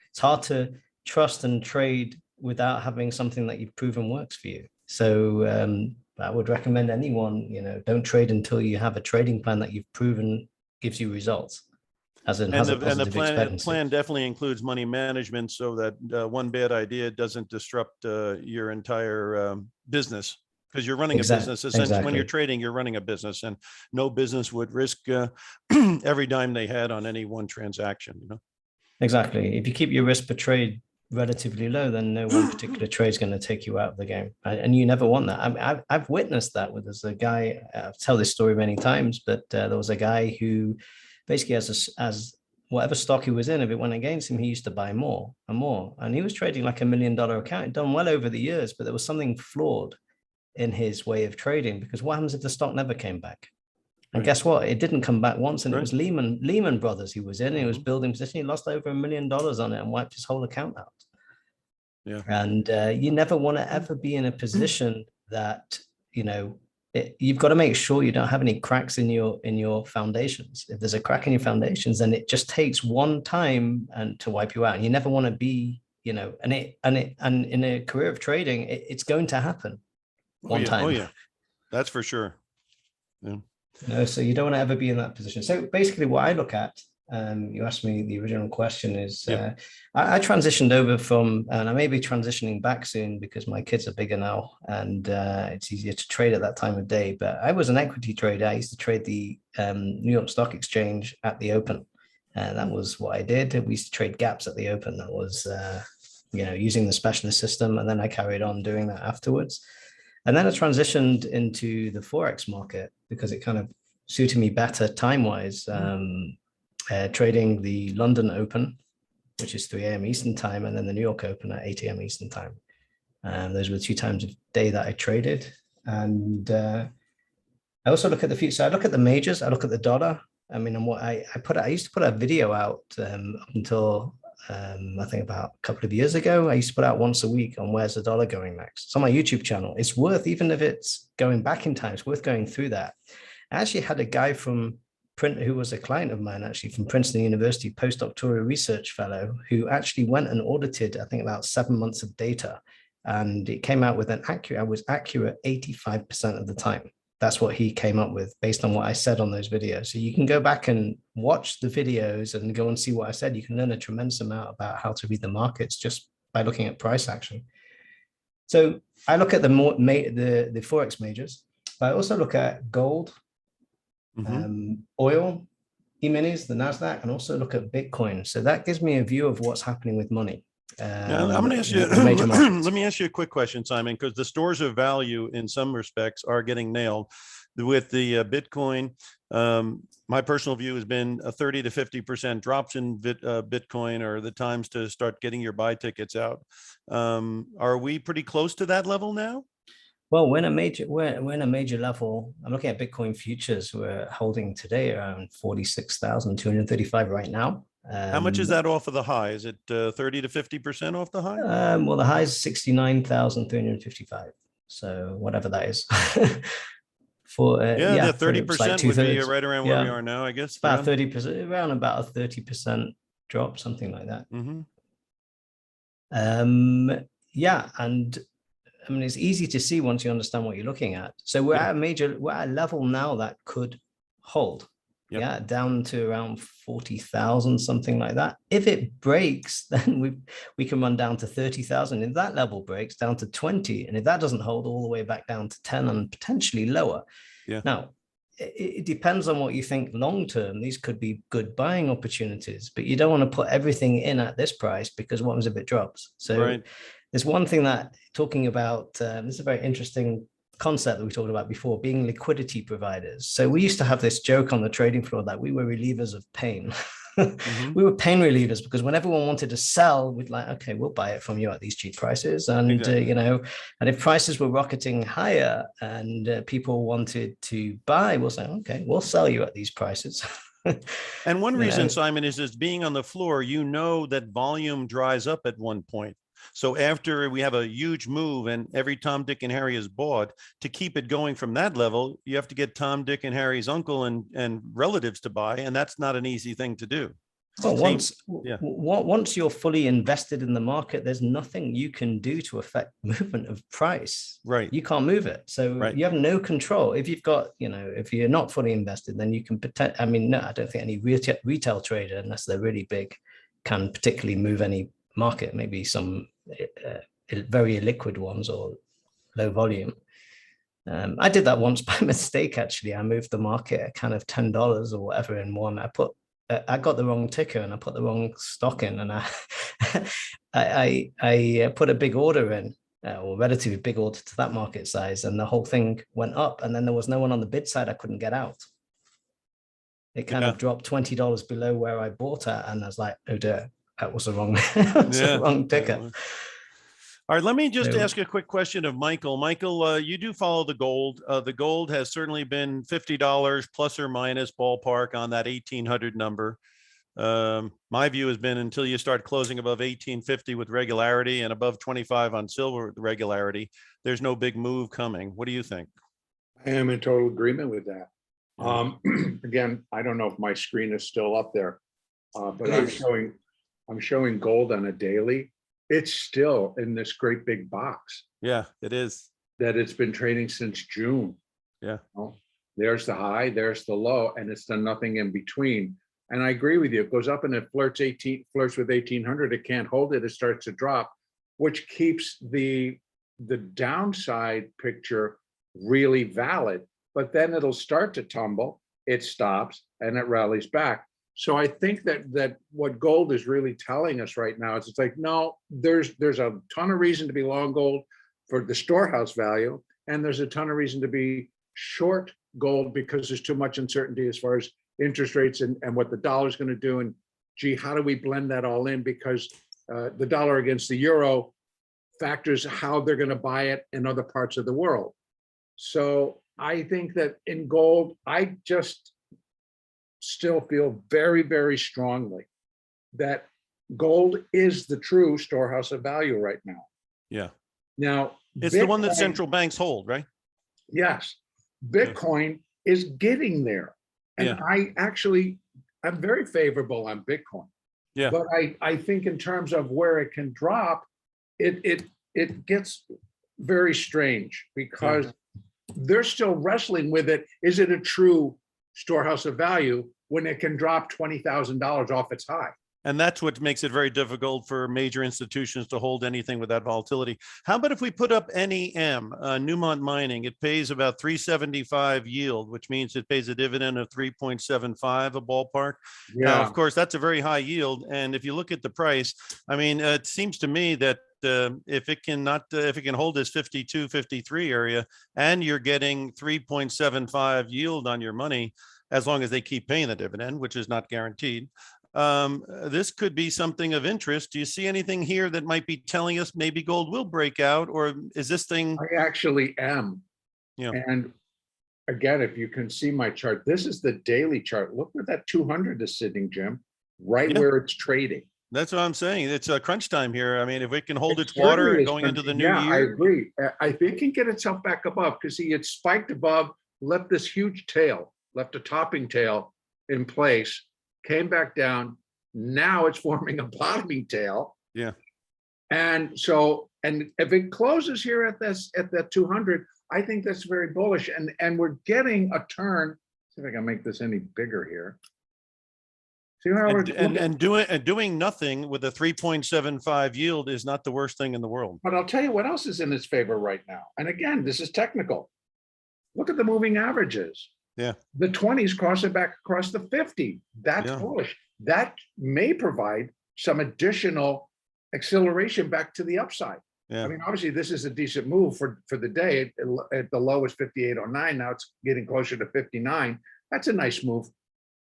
It's hard to trust and trade without having something that you've proven works for you. So I would recommend anyone, don't trade until you have a trading plan that you've proven gives you results. And the plan definitely includes money management so that one bad idea doesn't disrupt your entire business. Because you're running a business, essentially. When you're trading, you're running a business, and no business would risk every dime they had on any one transaction. Exactly. If you keep your risk per trade relatively low, then no one particular trade is going to take you out of the game, and you never want that. I mean, I've witnessed that with there's a guy. I've told this story many times, but there was a guy who basically as whatever stock he was in, if it went against him, he used to buy more and more, and he was trading like $1 million account. He'd done well over the years, but there was something flawed in his way of trading, because what happens if the stock never came back? And Right. guess what? It didn't come back once, and Right. it was Lehman Brothers he was in. And he was Mhm. building position. He lost over $1 million on it and wiped his whole account out. Yeah. And you never want to ever be in a position that, you know, you've got to make sure you don't have any cracks in your foundations. If there's a crack in your foundations, then it just takes one time and to wipe you out. And you never want to be, you know, and in a career of trading, it's going to happen one time. Oh yeah, that's for sure. Yeah. You know, so you don't want to ever be in that position. So basically what I look at, you asked me the original question is, Yep. I transitioned over from, and I may be transitioning back soon because my kids are bigger now and it's easier to trade at that time of day. But I was an equity trader. I used to trade the New York Stock Exchange at the open. That was what I did. We used to trade gaps at the open. That was, you know, using the specialist system. And then I carried on doing that afterwards. And then I transitioned into the Forex market because it kind of suited me better time-wise, trading the London Open, which is 3 a.m. Eastern time, and then the New York Open at 8 a.m. Eastern time. Those were the 2 times of day that I traded. And I also look at the future. So I look at the majors, I look at the dollar. I mean, and what I used to put a video out up until I think about a couple of years ago. I used to put out once a week on where's the dollar going next. It's on my YouTube channel. It's worth, even if it's going back in time, it's worth going through that. I actually had a guy from who was a client of mine, actually from Princeton University, postdoctoral research fellow, who actually went and audited, I think, about 7 months of data. And it came out with I was accurate 85% of the time. That's what he came up with based on what I said on those videos. So you can go back and watch the videos and go and see what I said. You can learn a tremendous amount about how to read the markets just by looking at price action. So I look at the Forex majors, but I also look at gold, oil, E-minis, the NASDAQ, and also look at Bitcoin. So that gives me a view of what's happening with money. Now, I'm going to ask you, let me ask you a quick question, Simon, because the stores of value in some respects are getting nailed with the Bitcoin. My personal view has been a 30 to 50% drops in Bitcoin are the times to start getting your buy tickets out. Are we pretty close to that level now? Well, we're in a major level. I'm looking at Bitcoin futures. We're holding today around 46,235 right now. How much is that off of the high? Is it 30 to 50% off the high? Well, the high is 69,355. So whatever that is. For 30% like would be right around where we are now, I guess. About 30%, around about a 30% drop, something like that. Yeah, and I mean, it's easy to see once you understand what you're looking at. So we're at a level now that could hold. Yeah, down to around 40,000, something like that. If it breaks, then we can run down to 30,000. If that level breaks, down to 20, and if that doesn't hold, all the way back down to 10 and potentially lower. Yeah. Now, it depends on what you think long term. These could be good buying opportunities, but you don't want to put everything in at this price because what happens if it drops? So there's one thing that talking about. This is a very interesting concept that we talked about before, being liquidity providers. So we used to have this joke on the trading floor that we were relievers of pain. We were pain relievers because when everyone wanted to sell, we'd like, okay, we'll buy it from you at these cheap prices. And, you know, and if prices were rocketing higher and people wanted to buy, we'll say, okay, we'll sell you at these prices. And one reason, Simon, is being on the floor, you know that volume dries up at one point. So after we have a huge move and every Tom, Dick, and Harry is bought, to keep it going from that level, you have to get Tom, Dick, and Harry's uncle and relatives to buy. And that's not an easy thing to do. Well, once you're fully invested in the market, there's nothing you can do to affect movement of price. Right. You can't move it. So you have no control. If you've got, you know, if you're not fully invested, then you can I mean, no, I don't think any retail trader, unless they're really big, can particularly move any market, maybe some very illiquid ones or low volume. I did that once by mistake, actually. I moved the market at kind of $10 or whatever in one. I got the wrong ticker and I put the wrong stock in, and I put a big order in, or relatively big order to that market size, and the whole thing went up. And then there was no one on the bid side. I couldn't get out. It kind of dropped $20 below where I bought it, and I was like, "Oh dear, that was the wrong, the wrong ticker." All right, let me just So- ask a quick question of Michael. Michael, you do follow the gold. The gold has certainly been $50 plus or minus ballpark on that 1800 number. My view has been until you start closing above 1850 with regularity and above 25 on silver with regularity, there's no big move coming. What do you think? I am in total agreement with that. Again, I don't know if my screen is still up there, but I'm showing gold on a daily. It's still in this great big box Yeah, it is. that it's been trading since June. Yeah. Well, there's the high, there's the low, and it's done nothing in between. And I agree with you. It goes up and it flirts with 1800. It can't hold it. It starts to drop, which keeps the downside picture really valid. But then it'll start to tumble. It stops and it rallies back. So I think that what gold is really telling us right now is it's like, no, there's a ton of reason to be long gold for the storehouse value, and there's a ton of reason to be short gold because there's too much uncertainty as far as interest rates and what the dollar is going to do. And gee, how do we blend that all in? Because the dollar against the euro factors how they're going to buy it in other parts of the world. So I think that in gold, I just still feel very, very strongly that gold is the true storehouse of value right now. Yeah. Now, It's the one that central banks hold, right? Yes. Bitcoin is getting there. And I'm very favorable on Bitcoin. Yeah. But I think in terms of where it can drop, it gets very strange because they're still wrestling with it. Is it a true storehouse of value when it can drop $20,000 off its high? And that's what makes it very difficult for major institutions to hold anything with that volatility. How about if we put up NEM, Newmont Mining? It pays about 375 yield, which means it pays a dividend of 3.75, a ballpark. Yeah. Now, of course, that's a very high yield. And if you look at the price, I mean, it seems to me that if it can hold this 52, 53 area, and you're getting 3.75 yield on your money, as long as they keep paying the dividend, which is not guaranteed, this could be something of interest. Do you see anything here that might be telling us maybe gold will break out, or is this thing? I actually am. Yeah. And again, if you can see my chart, this is the daily chart. Look where that 200 is sitting, Jim, right where it's trading. That's what I'm saying. It's a crunch time here. I mean, if it can hold its certainly water is going into the crunchy. new I year. agree. I think it can get itself back above because see, it spiked above, left this huge tail, left a topping tail in place, came back down. Now it's forming a bottoming tail. Yeah. And so, and if it closes here at that 200, I think that's very bullish. And we're getting a turn. See if I can make this any bigger here. See how doing nothing with a 3.75 yield is not the worst thing in the world. But I'll tell you what else is in its favor right now. And again, this is technical. Look at the moving averages. Yeah. The 20s cross it back across the 50. That's bullish. That may provide some additional acceleration back to the upside. Yeah. I mean, obviously, this is a decent move for the day. At the low is 58.09. Now it's getting closer to 59. That's a nice move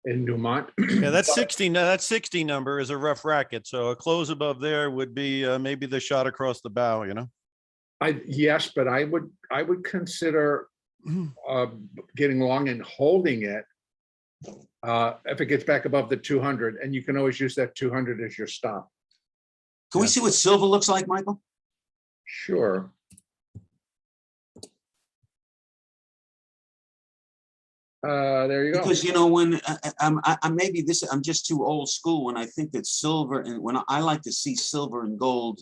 in Newmont. Yeah, that's 60. That 60 number is a rough racket. So a close above there would be maybe the shot across the bow, you know? Yes, but I would consider getting long and holding it if it gets back above the 200, and you can always use that 200 as your stop. Can we see what silver looks like, Michael? Sure. There you go. Because you know when I'm just too old school when I think that silver and when I like to see silver and gold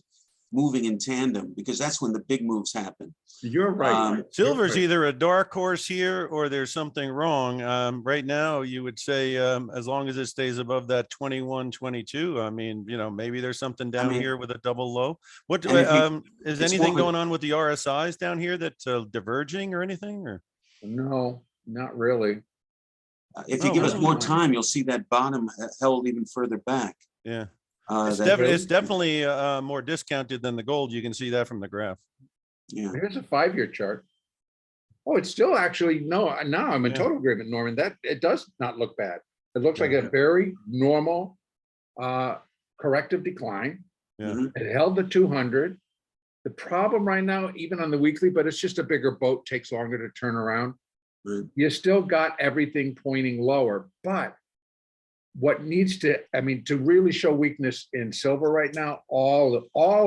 moving in tandem because that's when the big moves happen. You're right. Silver's either a dark horse here or there's something wrong. Right now, you would say as long as it stays above that 21, 22, I mean, you know, maybe there's something down here with a double low. What is anything going on with the RSIs down here that's diverging or anything? Or no, not really. If you give us more time, you'll see that bottom held even further back. Yeah. It's definitely more discounted than the gold. You can see that from the graph. Yeah. Here's a 5-year chart. Oh, it's still actually, no, now I'm in Yeah. total agreement, Norman, that it does not look bad. It looks like Yeah. a very normal corrective decline. Yeah. Mhm. It held the 200. The problem right now, even on the weekly, but it's just a bigger boat, takes longer to turn around. Right. You still got everything pointing lower, but what needs to, I mean, to really show weakness in silver right now, all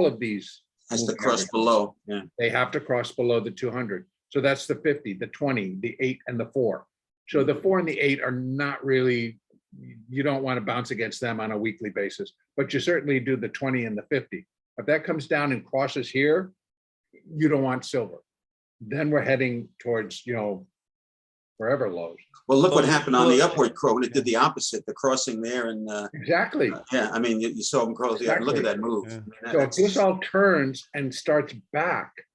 of these Has to moving cross averages, below. Yeah. they have to cross below the 200. So that's the 50, the 20, the 8, and the 4. So the 4 and the 8 are not really, you don't want to bounce against them on a weekly basis, but you certainly do the 20 and the 50. If that comes down and crosses here, you don't want silver. Then we're heading towards, forever lows. Well, look what Well, happened on the well, upward curve. It did the opposite, the crossing there. And Exactly. yeah, I mean, you saw them cross. Yeah, look at that move. Yeah. I mean, So if that's- this all turns and starts back,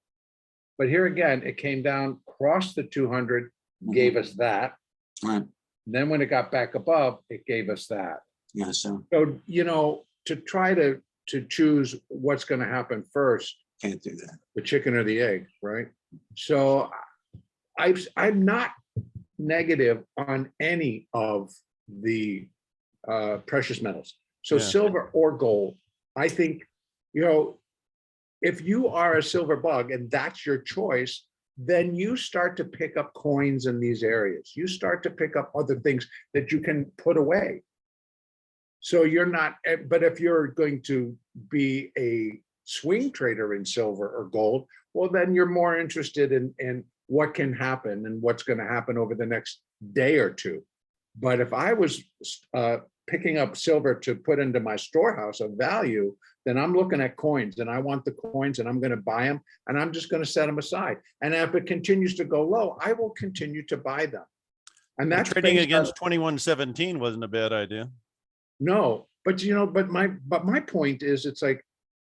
but here again, it came down, crossed the 200, gave us that. Right. Then when it got back above, it gave us that. Yeah, so So, to try to choose what's going to happen first, can't do that. the chicken or the egg, right? So I'm not negative on any of the precious metals. So Yeah. silver or gold, I think, if you are a silver bug and that's your choice, then you start to pick up coins in these areas. You start to pick up other things that you can put away. So you're not, but if you're going to be a swing trader in silver or gold, well, then you're more interested in what can happen and what's going to happen over the next day or two. But if I was picking up silver to put into my storehouse of value, then I'm looking at coins and I want the coins and I'm going to buy them and I'm just going to set them aside. And if it continues to go low, I will continue to buy them. And that's Trading based against on- 2117 wasn't a bad idea. No, but my point is, it's like,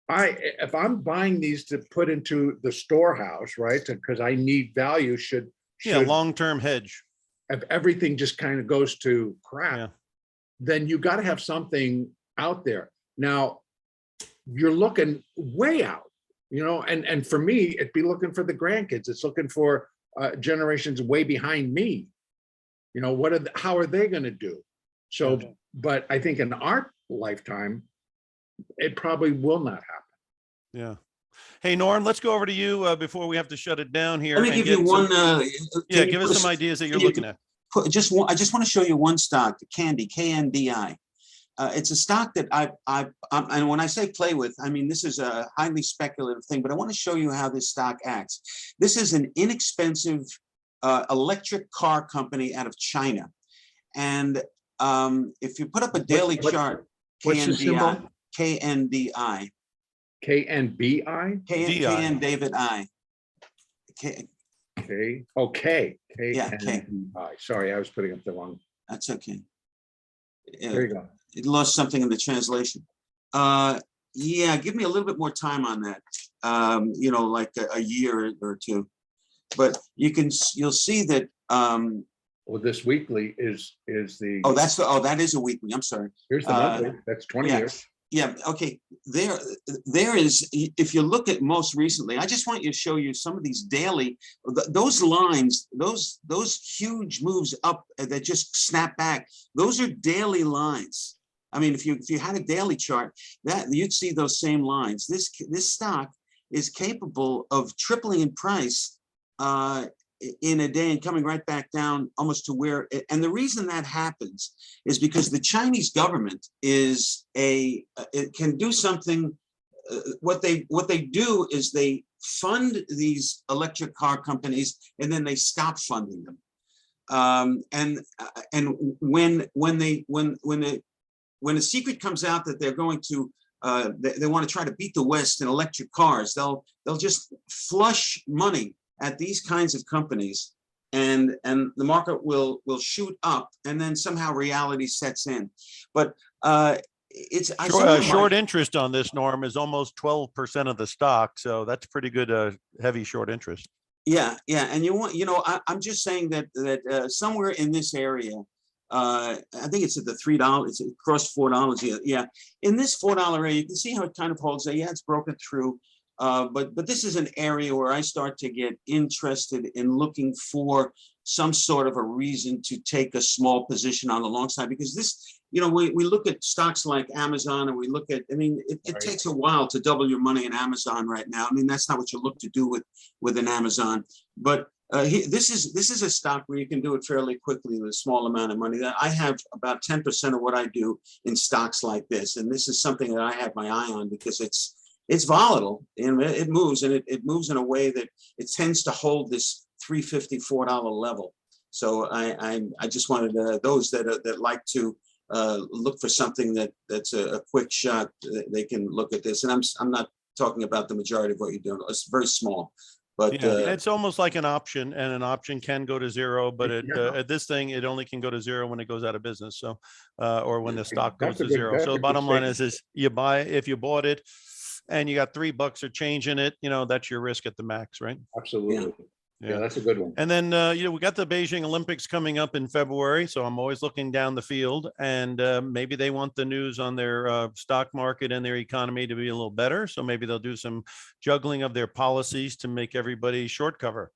if I'm buying these to put into the storehouse, right? Because I need value, should Yeah, long-term hedge. if everything just kind of goes to crap, Yeah. then you got to have something out there. Now, you're looking way out, and for me, it'd be looking for the grandkids. It's looking for generations way behind me. How are they going to do? So, but I think in our lifetime, it probably will not happen. Yeah. Hey, Norm, let's go over to you before we have to shut it down here. Let me and give get you some- one. Yeah, give us some ideas that you're looking at. I just want to show you one stock, the Candy, KNDI. It's a stock that and when I say play with, I mean, this is a highly speculative thing, but I want to show you how this stock acts. This is an inexpensive electric car company out of China. And if you put up a daily chart, What's the symbol? KNDI. KNBI? KN David I. Okay. Okay. Yeah, K. KNBI. Sorry, I was putting up the wrong. That's okay. There you go. It lost something in the translation. Yeah, give me a little bit more time on that. Like a year or two. But you'll see that. Well, this weekly is the. That is a weekly. I'm sorry. Here's the monthly. That's 20 yeah. years. Yeah. Okay. There is. If you look at most recently, I just want you to show you some of these daily. Those lines, those huge moves up that just snap back. Those are daily lines. I mean, if you had a daily chart, that you'd see those same lines. This stock is capable of tripling in price in a day and coming right back down almost to where. And the reason that happens is because the Chinese government it can do something. What they do is they fund these electric car companies and then they stop funding them. And when the secret comes out that they're going to they want to try to beat the West in electric cars, they'll just flush money at these kinds of companies, and the market will shoot up, and then somehow reality sets in. But it's short interest on this, Norm, is almost 12% of the stock, so that's pretty good. Heavy short interest. Yeah, and I'm just saying that somewhere in this area, I think it's at the $3. It's across $4. Yeah. In this $4 area, you can see how it kind of holds there. Yeah, it's broken through. But this is an area where I start to get interested in looking for some sort of a reason to take a small position on the long side, because this, we look at stocks like Amazon, and we look at, it takes a while to double your money in Amazon right now. That's not what you look to do with an Amazon. But this is a stock where you can do it fairly quickly with a small amount of money. That I have about 10% of what I do in stocks like this, and this is something that I have my eye on because it's volatile and it moves, and it moves in a way that it tends to hold this $3.54 level. So I just wanted those that like to look for something that's a quick shot. They can look at this, and I'm not talking about the majority of what you're doing. It's very small, but it's almost like an option, and an option can go to zero. But at this thing, it only can go to zero when it goes out of business. So or when the stock goes to zero. So the bottom line is you buy, if you bought it and you got $3 or change in it, that's your risk at the max, right? Absolutely. Yeah, that's a good one. And then, we got the Beijing Olympics coming up in February. So I'm always looking down the field, and maybe they want the news on their stock market and their economy to be a little better. So maybe they'll do some juggling of their policies to make everybody short cover.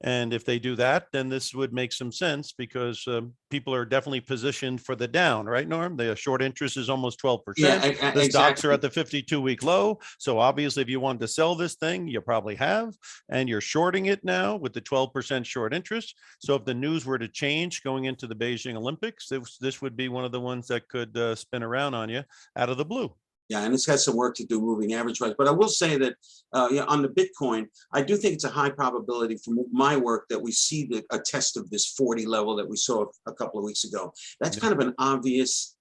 And if they do that, then this would make some sense, because people are definitely positioned for the down, right, Norm? The short interest is almost 12%. The stocks are at the 52-week low. So obviously, if you wanted to sell this thing, you probably have, and you're shorting it now with the 12% short interest. So if the news were to change going into the Beijing Olympics, this would be one of the ones that could spin around on you out of the blue. Yeah, and it's got some work to do moving average wise. But I will say that on the Bitcoin, I do think it's a high probability from my work that we see a test of this 40 level that we saw a couple of weeks ago. That's kind of an obvious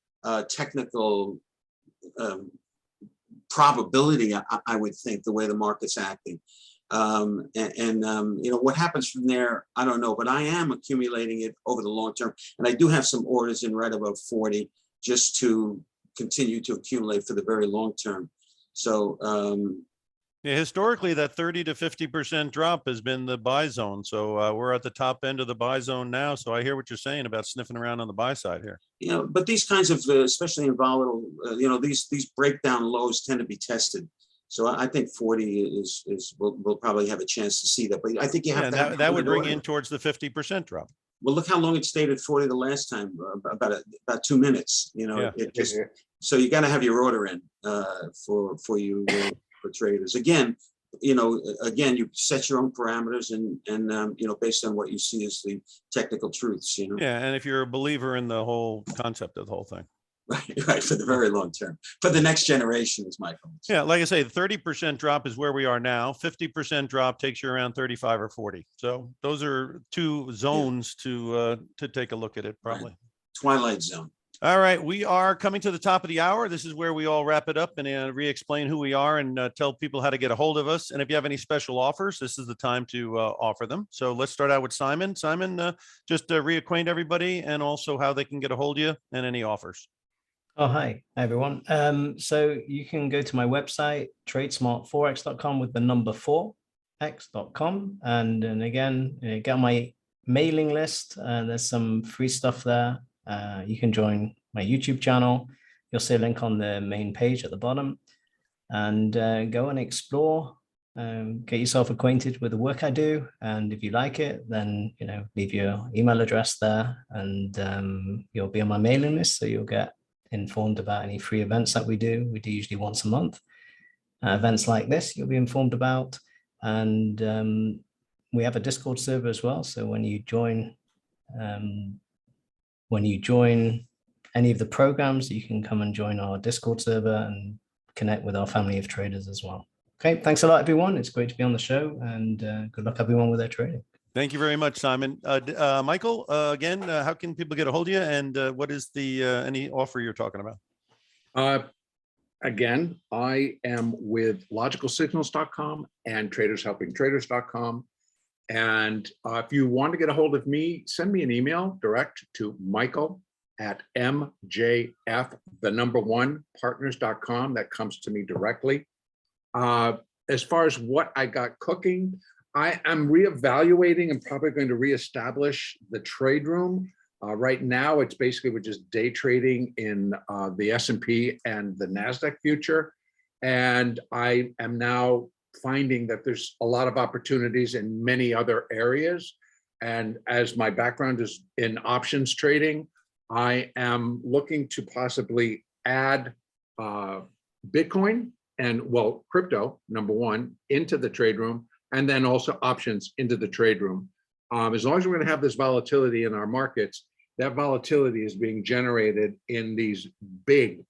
technical probability, I would think, the way the market's acting. What happens from there, I don't know, but I am accumulating it over the long term. And I do have some orders in right about 40 just to continue to accumulate for the very long term. So historically, that 30 to 50% drop has been the buy zone. So we're at the top end of the buy zone now. So I hear what you're saying about sniffing around on the buy side here. But these kinds of, especially in volatile, these breakdown lows tend to be tested. So I think 40 we'll probably have a chance to see that. But I think you have to that would bring in towards the 50% drop. Well, look how long it stayed at 40 the last time, about 2 minutes. So you got to have your order in for traders. Again, you set your own parameters and based on what you see as the technical truths. Yeah, and if you're a believer in the whole concept of the whole thing. Right, for the very long term, for the next generation, is my point. Yeah, like I say, the 30% drop is where we are now. 50% drop takes you around 35 or 40. So those are two zones to take a look at it, probably. Right. Twilight zone. All right, we are coming to the top of the hour. This is where we all wrap it up and re-explain who we are and tell people how to get a hold of us. And if you have any special offers, this is the time to offer them. So let's start out with Simon. Simon, just reacquaint everybody and also how they can get a hold of you and any offers. Oh, hi everyone. So you can go to my website, tradesmartforex.com with the number 4x.com. And again, get on my mailing list. There's some free stuff there. You can join my YouTube channel. You'll see a link on the main page at the bottom, and go and explore, get yourself acquainted with the work I do. And if you like it, then, leave your email address there, and you'll be on my mailing list. So you'll get informed about any free events that we do. We do usually once a month. Events like this, you'll be informed about. And we have a Discord server as well. So when you join any of the programs, you can come and join our Discord server and connect with our family of traders as well. Okay, thanks a lot, everyone. It's great to be on the show, and good luck, everyone, with their trading. Thank you very much, Simon. Michael, again, how can people get a hold of you, and what is the any offer you're talking about? Again, I am with logicalsignals.com and tradershelpingtraders.com. And if you want to get a hold of me, send me an email direct to michael@mjf1partners.com. That comes to me directly. As far as what I got cooking, I am reevaluating and probably going to reestablish the trade room. Right now, it's basically we're just day trading in the S&P and the NASDAQ future. And I am now finding that there's a lot of opportunities in many other areas. And as my background is in options trading, I am looking to possibly add Bitcoin and, well, crypto, number one, into the trade room, and then also options into the trade room. As long as we're going to have this volatility in our markets, that volatility is being generated in these big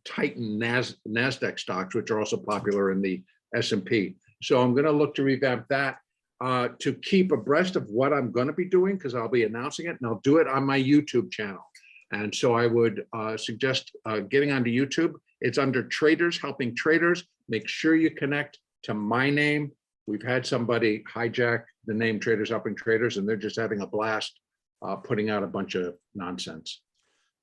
Titan NASDAQ stocks, which are also popular in the S&P. So I'm going to look to revamp that to keep abreast of what I'm going to be doing, because I'll be announcing it, and I'll do it on my YouTube channel. And so I would suggest getting onto YouTube. It's under Traders Helping Traders. Make sure you connect to my name. We've had somebody hijack the name Traders Helping Traders, and they're just having a blast putting out a bunch of nonsense.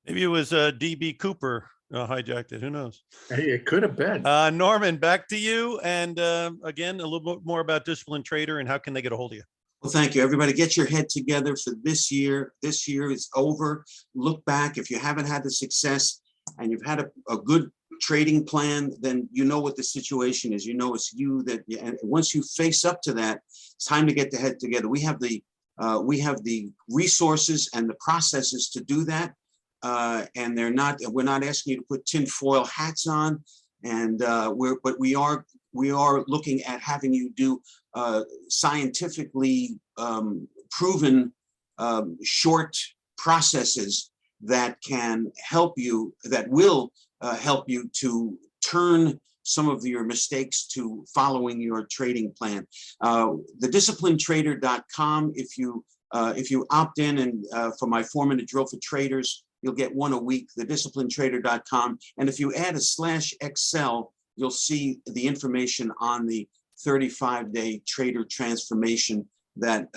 Maybe it was DB Cooper hijacked it. Who knows? Hey, it could have been. Norman, back to you. And again, a little bit more about Disciplined Trader and how can they get a hold of you? Well, thank you, everybody. Get your head together for this year. This year is over. Look back. If you haven't had the success and you've had a good trading plan, then you know what the situation is. You know it's you that, and once you face up to that, it's time to get the head together. We have the resources and the processes to do that, and we're not asking you to put tinfoil hats on, and we are looking at having you do scientifically proven short processes that can help you, that will help you to turn some of your mistakes to following your trading plan. The disciplinedtrader.com, if you opt in and for my 4-minute drill for traders, you'll get one a week, the disciplinedtrader.com. And if you add a /Excel, you'll see the information on the 35-day trader transformation that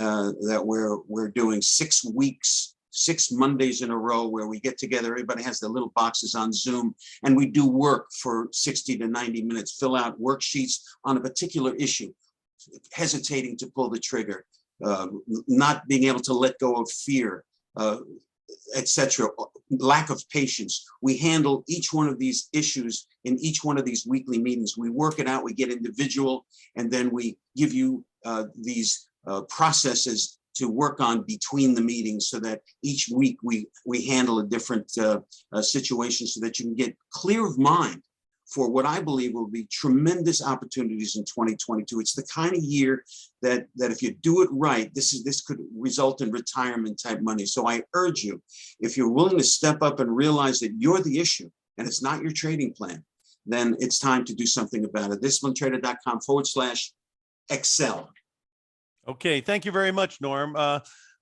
we're doing 6 weeks, 6 Mondays in a row, where we get together. Everybody has their little boxes on Zoom, and we do work for 60 to 90 minutes, fill out worksheets on a particular issue, hesitating to pull the trigger, not being able to let go of fear, etc., lack of patience. We handle each one of these issues in each one of these weekly meetings. We work it out, we get individual, and then we give you these processes to work on between the meetings, so that each week we handle a different situation, so that you can get clear of mind for what I believe will be tremendous opportunities in 2022. It's the kind of year that if you do it right, this could result in retirement type money. So I urge you, if you're willing to step up and realize that you're the issue and it's not your trading plan, then it's time to do something about it. disciplinedtrader.com/Excel. Okay, thank you very much, Norm.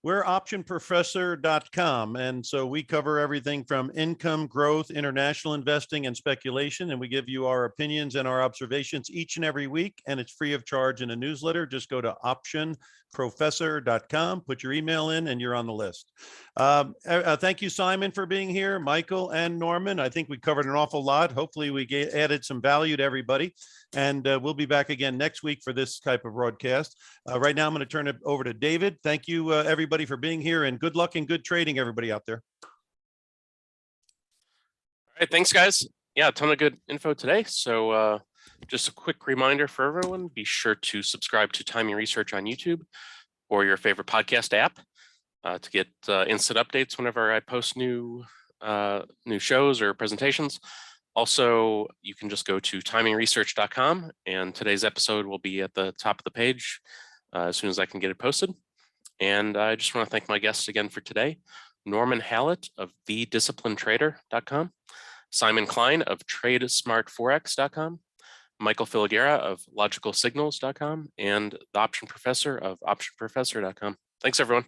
We're optionprofessor.com. And so we cover everything from income, growth, international investing, and speculation. And we give you our opinions and our observations each and every week. And it's free of charge in a newsletter. Just go to optionprofessor.com, put your email in, and you're on the list. Thank you, Simon, for being here, Michael and Norman. I think we covered an awful lot. Hopefully we added some value to everybody. And we'll be back again next week for this type of broadcast. Right now, I'm going to turn it over to David. Thank you, everybody, for being here, and good luck and good trading, everybody out there. All right, thanks, guys. Yeah, a ton of good info today. So just a quick reminder for everyone, be sure to subscribe to Timing Research on YouTube or your favorite podcast app to get instant updates whenever I post new shows or presentations. Also, you can just go to TimingResearch.com, and today's episode will be at the top of the page as soon as I can get it posted. And I just want to thank my guests again for today: Norman Hallett of TheDisciplinedTrader.com, Simon Klein of TradeSmartForex.com, Michael Filighera of LogicalSignals.com, and the Option Professor of OptionProfessor.com. Thanks, everyone.